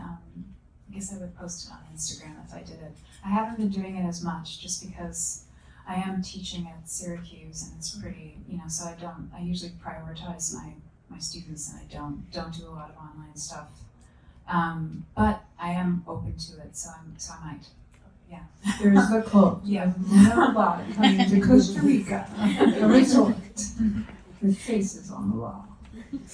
I guess I would post it on Instagram if I did it. I haven't been doing it as much just because I am teaching at Syracuse and it's pretty, you know, so I usually prioritize my students and I don't do a lot of online stuff. But I am open to it, so I might. Yeah. There's the quote. Yeah. Mona Awad coming to Costa Rica, a resort with faces on the wall.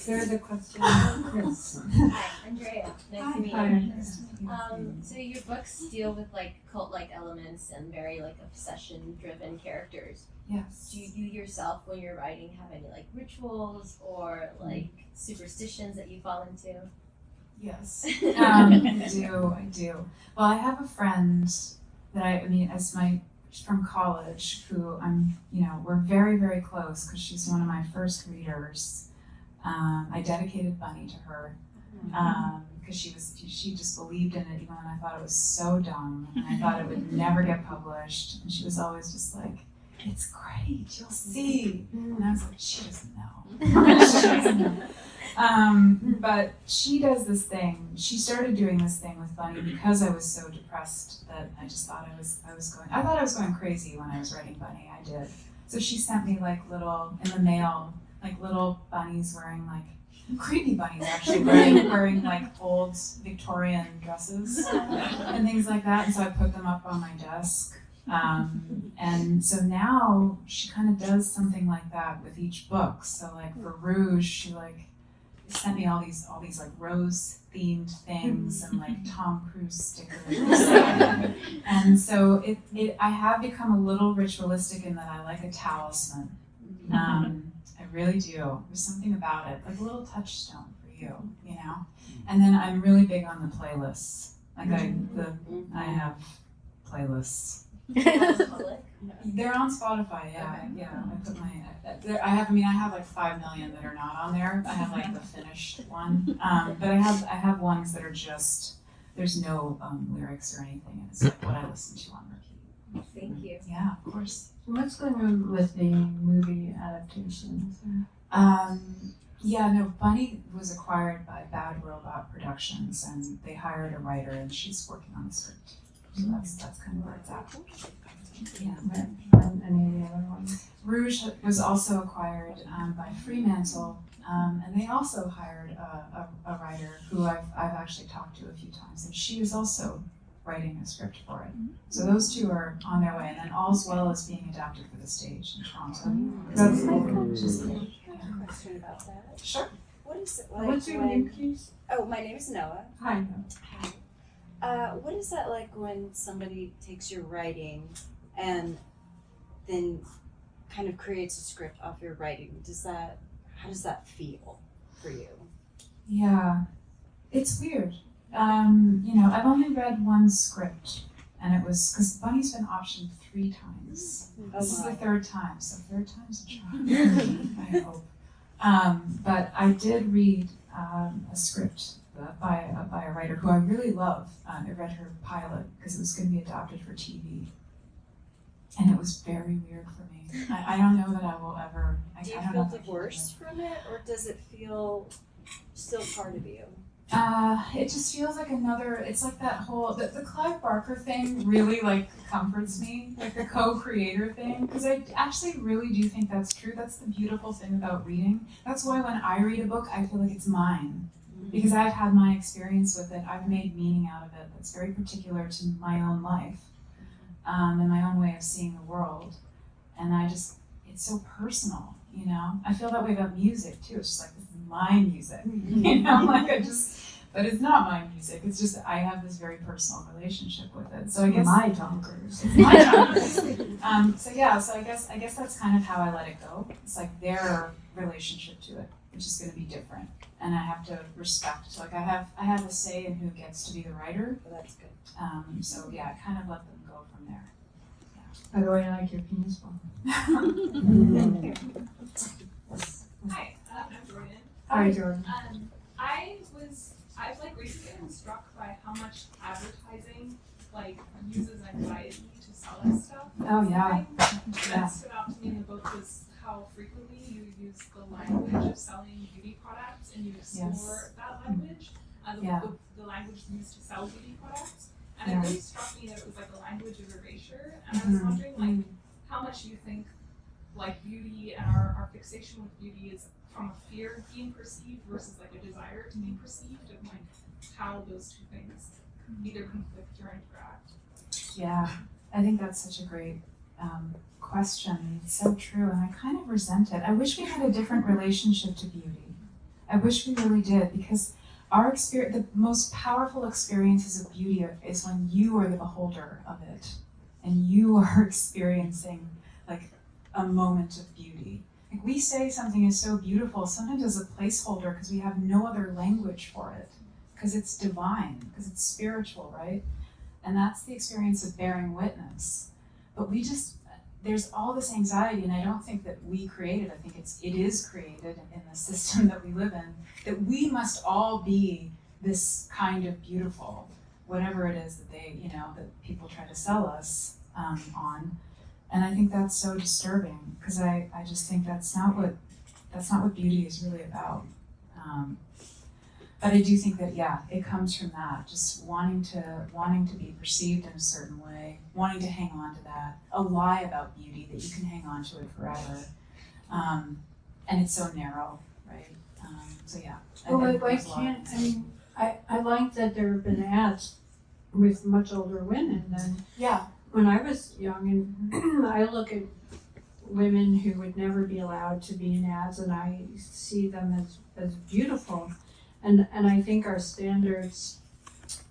There's a question. Yes. Hi, Andrea. Nice to meet Hi. you. So your books deal with like cult-like elements and very like obsession-driven characters. Yes. Do you yourself, when you're writing, have any like rituals or like superstitions that you fall into? Yes. I do. Well, I have a friend that from college who we're very, very close because she's one of my first readers. I dedicated Bunny to her because she just believed in it even when I thought it was so dumb and I thought it would never get published. And she was always just like, "It's great, you'll see." And I was like, "She doesn't know." She doesn't know. But she does this thing. She started doing this thing with Bunny because I was so depressed that I just thought I was going crazy when I was writing Bunny. I did. So she sent me like little in the mail, like little bunnies wearing like creepy bunnies actually wearing like old Victorian dresses and things like that. And so I put them up on my desk. And so now she kind of does something like that with each book. So like for Rouge, she like sent me all these like rose themed things and like Tom Cruise stickers. And so I have become a little ritualistic in that I like a talisman. I really do. There's something about it, like a little touchstone for you, you know? And then I'm really big on the playlists. Like I have playlists. Public? They're on Spotify, yeah. Okay. Yeah. I put I have like 5 million that are not on there. I have like the finished one. But I have ones that are just there's no lyrics or anything, and it's like what I listen to on repeat. Thank you. Yeah, of course. What's going on with the movie adaptations? Bunny was acquired by Bad Robot Productions, and they hired a writer, and she's working on the script. So that's kind of where it's at. Yeah. Any of the other ones? Rouge was also acquired by Fremantle, and they also hired a writer who I've actually talked to a few times, and she is also writing a script for it. So those two are on their way, and then All's Well is being adapted for the stage in Toronto. That's cool. Which is cool. I have a question about that. Sure. What is it like? What's your name, please? Oh, my name is Noah. Hi. Hi. What is that like when somebody takes your writing and then kind of creates a script off your writing? How does that feel for you? Yeah, it's weird. I've only read one script, and it was because Bunny's been optioned 3 times. This is the 3rd time, so 3rd time's a charm, I hope. But I did read a script by a writer who I really love. I read her pilot because it was going to be adapted for TV. And it was very weird for me. I don't know that I will ever. Do you feel divorced from it, or does it feel still part of you? It just feels like it's like that whole, the Clive Barker thing really like comforts me, like the co-creator thing, because I actually really do think that's true. That's the beautiful thing about reading. That's why when I read a book, I feel like it's mine, because I've had my experience with it. I've made meaning out of it that's very particular to my own life, and my own way of seeing the world. And it's so personal, you know? I feel that way about music too. It's just like, this is my music, you know? But it's not my music. It's just, I have this very personal relationship with it. So I guess My Tom Cruise. it's my genre. So I guess that's kind of how I let it go. It's like their relationship to it, which is going to be different. And I have to respect, like I have a say in who gets to be the writer. Well, that's good. So yeah, I kind of let them go from there. By the way, I like your penis one. Hi, I'm Jordan. Hi, Jordan. I've like recently been struck by how much advertising like uses anxiety to sell us stuff. Oh yeah. That stood out to me in the book was how frequently you use the language of selling beauty products and you explore that language, the language used to sell beauty products. And it really struck me that it was like a language of erasure. And I was wondering like how much you think like beauty and our fixation with beauty is from a fear of being perceived versus like a desire to be perceived, and like how those two things either conflict or interact. Yeah, I think that's such a great question. It's so true, and I kind of resent it. I wish we had a different relationship to beauty. I wish we really did, because our experience, the most powerful experiences of beauty is when you are the beholder of it, and you are experiencing like a moment of beauty. Like we say something is so beautiful sometimes as a placeholder because we have no other language for it, because it's divine, because it's spiritual, right? And that's the experience of bearing witness. But there's all this anxiety, and I don't think that we create it. I think it is created in the system that we live in, that we must all be this kind of beautiful, whatever it is that that people try to sell us on. And I think that's so disturbing, because I just think that's not what beauty is really about. But I do think that it comes from that, just wanting to be perceived in a certain way, wanting to hang on to that, a lie about beauty that you can hang on to it forever, and it's so narrow, right? So yeah. I like that there have been ads with much older women than when I was young, and I look at women who would never be allowed to be in ads, and I see them as beautiful. And I think our standards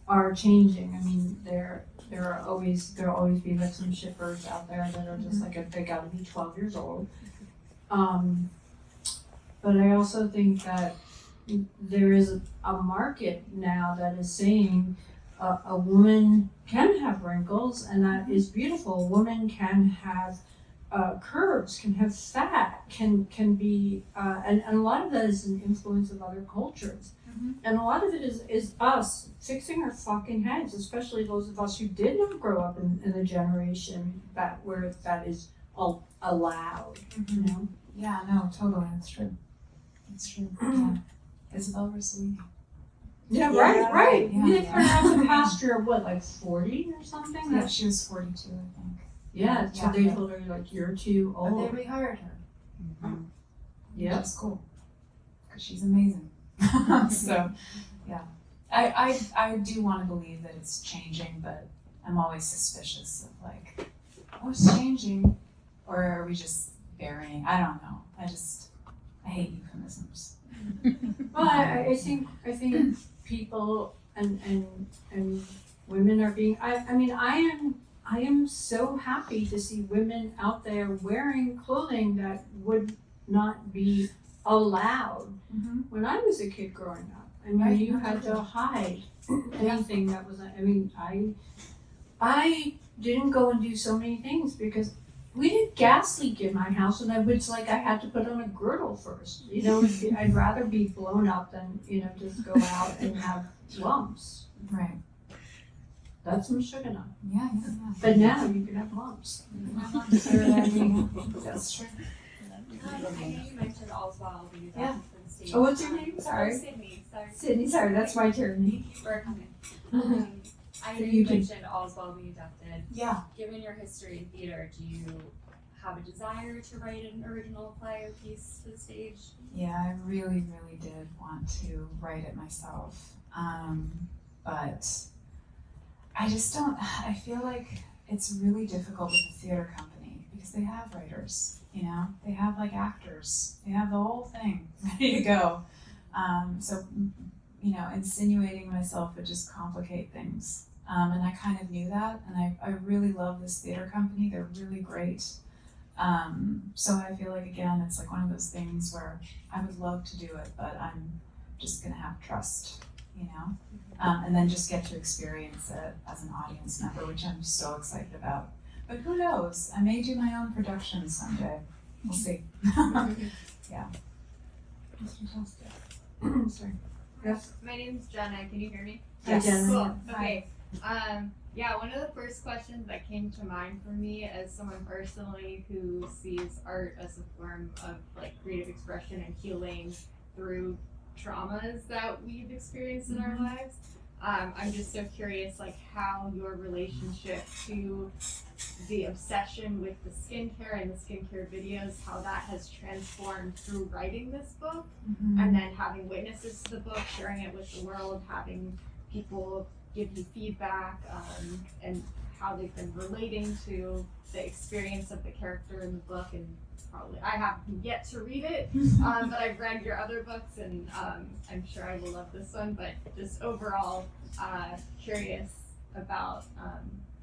are changing. I mean, there'll always be like some shippers out there that are just like they gotta be 12 years old. But I also think that there is a market now that is saying a woman can have wrinkles, and that is beautiful. A woman can have curves, can have fat, can be, and a lot of that is an influence of other cultures. And a lot of it is us fixing our fucking heads, especially those of us who did not grow up in the generation where that is all allowed, you know? Yeah, no, totally, that's true. It's true. Yeah. Isabel Rossellini. Yeah, right. They put her out to pasture of what, like 40 or something? Yeah, she was 42, I think. Yeah, so they told her, like, you're too old. But they rehired her. Mm-hmm. Yeah. Which is cool. Because she's amazing. So, yeah. I do want to believe that it's changing, but I'm always suspicious of, like, it's changing. Or are we just burying? I don't know. I hate euphemisms. Well, I think people and women are being, I am so happy to see women out there wearing clothing that would not be allowed when I was a kid growing up. I mean, Right. you had to hide anything that was, I didn't go and do so many things because we did gas leak in my house, and I had to put on a girdle first. You know, I'd rather be blown up than, just go out and have lumps. Right. That's Michigan. Yeah. But now you can have lumps. That's true. I know you mentioned All's Well Be That Yeah. for the stage. Oh, what's your name? Sorry. Sydney. Sorry. Sydney, sorry, that's my turn. Thank you for coming. I know So you you can- mentioned All's Well Be Adapted. Yeah. Given your history in theater, do you have a desire to write an original play or piece for the stage? Yeah, I really, really did want to write it myself. But I just don't, I feel like it's really difficult with a theater company because they have writers, they have like actors, they have the whole thing ready to go. So, insinuating myself would just complicate things. And I kind of knew that, and I really love this theater company. They're really great. So I feel like, again, it's like one of those things where I would love to do it, but I'm just gonna have trust, and then just get to experience it as an audience member, which I'm so excited about. But who knows? I may do my own production someday. We'll see. Yeah. That's fantastic. Sorry. Yes. My name's Jenna. Can you hear me? Hi, Jenna. Cool. Okay. Yeah, one of the first questions that came to mind for me as someone personally who sees art as a form of like creative expression and healing through traumas that we've experienced in our lives. I'm just so curious, like how your relationship to the obsession with the skincare and the skincare videos, how that has transformed through writing this book, and then having witnesses to the book, sharing it with the world, having people give you feedback, and how they've been relating to the experience of the character in the book. And probably I have yet to read it, but I've read your other books, and I'm sure I will love this one. But just overall, curious about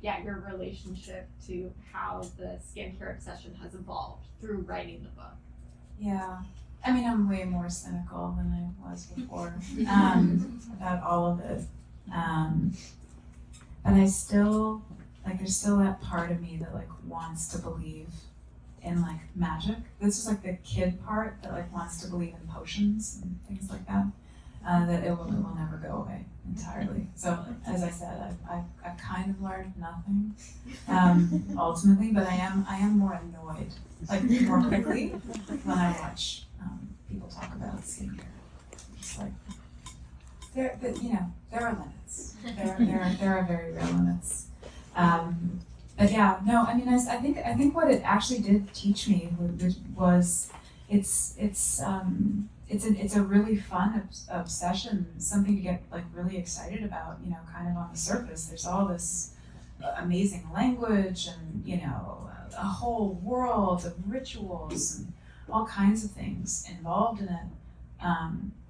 your relationship to how the skincare obsession has evolved through writing the book. Yeah. I mean, I'm way more cynical than I was before about all of it. But I still, there's still that part of me that wants to believe in magic. This is the kid part that wants to believe in potions and things like that. That it will never go away entirely. So as I said, I've kind of learned nothing ultimately, but I am more annoyed more quickly when I watch people talk about skincare. Just there are limits. There are very real limits. But yeah, no, I mean, I think what it actually did teach me was it's a really fun obsession, something to get really excited about. Kind of on the surface, there's all this amazing language and a whole world of rituals and all kinds of things involved in it.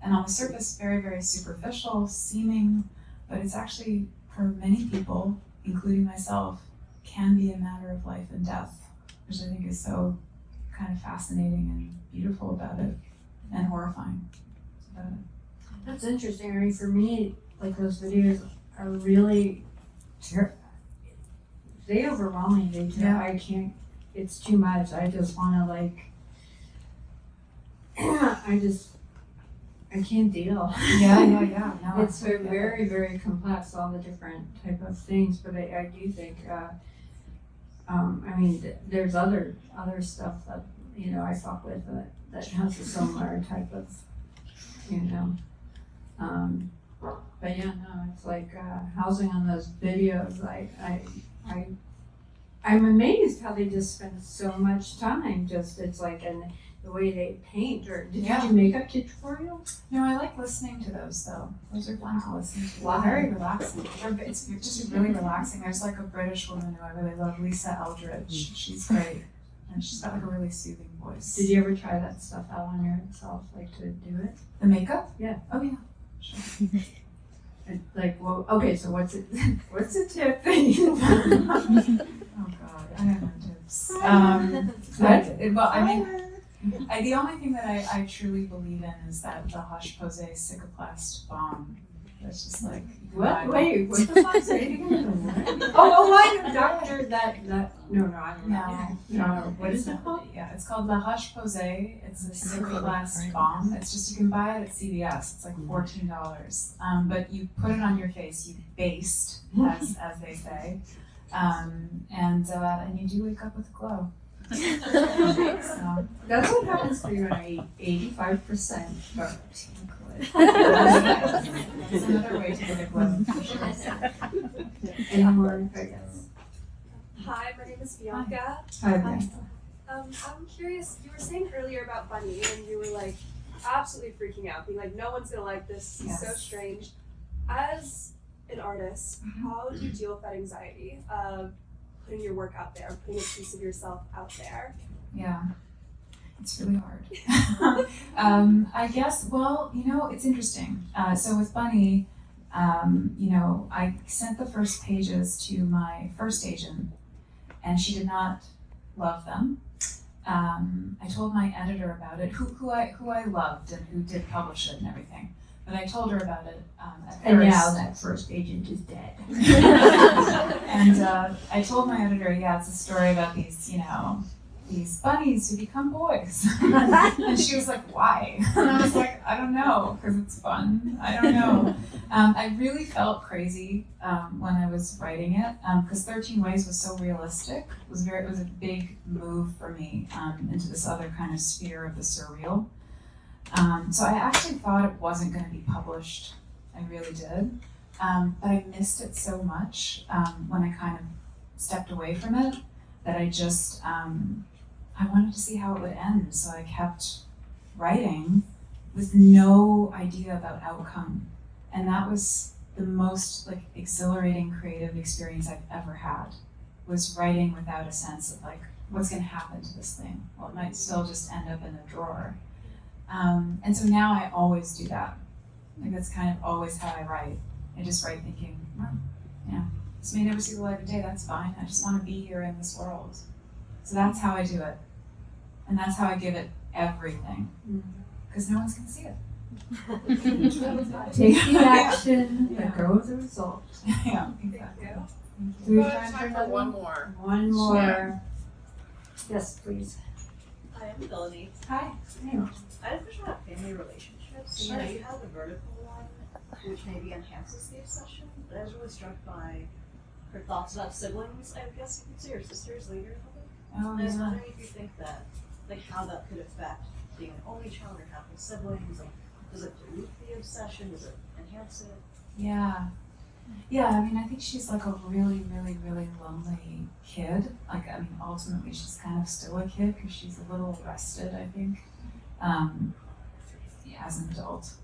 And on the surface, very, very superficial seeming, but it's actually, for many people, including myself, can be a matter of life and death, which I think is so kind of fascinating and beautiful about it, and horrifying about it. That's interesting. I mean, for me, those videos are really, they overwhelm me. I can't, it's too much. I just want to I can't deal. Yeah. No, it's very, very complex, all the different type of things, but I do think, there's other stuff that, I fuck with that has a similar type of, but yeah, no, it's housing on those videos, I'm amazed how they just spend so much time, and the way they paint, or did you do makeup tutorials? No, I like listening to those though. Those are fun to listen to. Wow. Very relaxing. It's just really relaxing. There's a British woman who I really love, Lisa Eldridge. She's great. And she's got a really soothing voice. Did you ever try that stuff out on yourself, to do it? The makeup? Yeah. Oh yeah. Sure. Like, well, okay, so what's it? What's a tip that you? Oh God, I have no tips. The only thing that I truly believe in is that the Hush Pose Cicaplast bomb. That's just like What? Wait, what the fuck? Say it again. I know, doctor. That. No, I don't know. No. What is it called? Yeah, it's called the Hush Pose. It's a Cicaplast bomb. It's just, you can buy it at CVS. It's like $14. But you put it on your face. You baste, as they say, and you do wake up with a glow. So. That's what happens to you when I eat 85% dark chocolate. That's another way to get a glow. Any more? Yes. Hi, my name is Bianca. Hi, Bianca. I'm curious, you were saying earlier about Bunny, and you were like absolutely freaking out, being like, no one's gonna like this, this is so strange. As an artist, how do you deal with that anxiety of putting your work out there, putting a piece of yourself out there? Yeah, it's really hard. I guess, well, it's interesting. So with Bunny, I sent the first pages to my first agent, and she did not love them. I told my editor about it, who I loved and who did publish it and everything. But I told her about it at first. And now that first agent is dead. And I told my editor, it's a story about these bunnies who become boys. And she was like, why? And I was like, I don't know, because it's fun. I don't know. I really felt crazy when I was writing it, because 13 Ways was so realistic. It was a big move for me into this other kind of sphere of the surreal. So I actually thought it wasn't going to be published. I really did. But I missed it so much when I kind of stepped away from it that I just, I wanted to see how it would end. So I kept writing with no idea about outcome. And that was the most exhilarating creative experience I've ever had, was writing without a sense of what's going to happen to this thing. Well, it might still just end up in a drawer. And so now I always do that. That's kind of always how I write. I just write thinking, this may never see the light of day, that's fine. I just want to be here in this world. So that's how I do it. And that's how I give it everything. Because no one's going to see it. Take the action, let go of the result. Yeah, exactly. Do we have have time for one more? One more. Yes, please. Hi, I'm Melanie. Hi. I had a question about family relationships. You have the vertical one, which maybe enhances the obsession, but I was really struck by her thoughts about siblings, I guess you could say, or sisters later in the book. And I was wondering if you think that, how that could affect being an only child or having siblings. Does it dilute the obsession? Does it enhance it? Yeah. I think she's a really, really, really lonely kid. Ultimately she's kind of still a kid because she's a little arrested, I think, as an adult.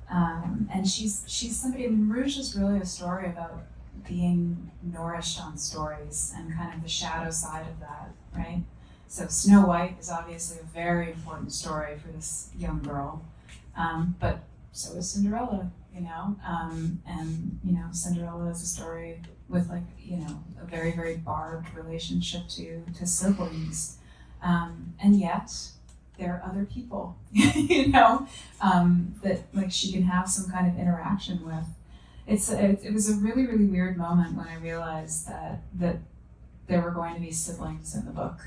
And she's somebody, Rouge is really a story about being nourished on stories and kind of the shadow side of that, right? So Snow White is obviously a very important story for this young girl, but so is Cinderella, and Cinderella is a story with a very, very barbed relationship to siblings, and yet there are other people, that she can have some kind of interaction with. It was a really, really weird moment when I realized that there were going to be siblings in the book,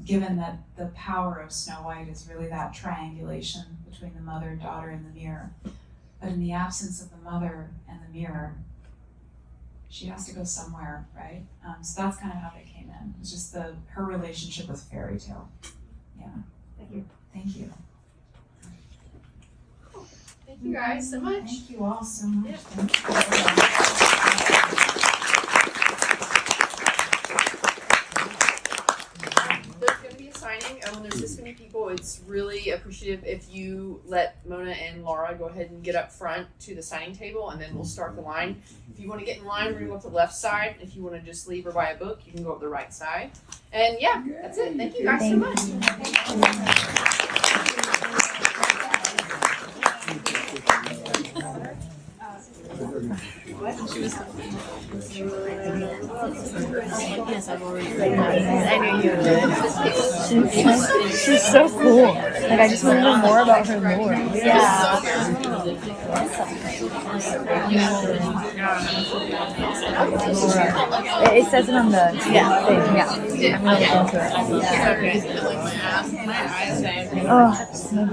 given that the power of Snow White is really that triangulation between the mother, daughter, and the mirror. But in the absence of the mother and the mirror, she has to go somewhere, right? So that's kind of how they came in. It's just her relationship with fairy tale. Yeah. Thank you. Thank you. Thank you guys so much. Thank you all so much. Yep. There's going to be a signing, and when there's this many people, it's really appreciative if you let Mona and Laura go ahead and get up front to the signing table, and then we'll start the line. If you want to get in line, we're going to go up the left side. If you want to just leave or buy a book, you can go up the right side. And yeah, that's it. Thank you guys so much. Yes, I've already read it. I knew you would. She's so cool. Like I just want to know more about her lore. Yeah. It says it on the thing. Yeah. I'm gonna look into it. Okay. My eyes. Oh, my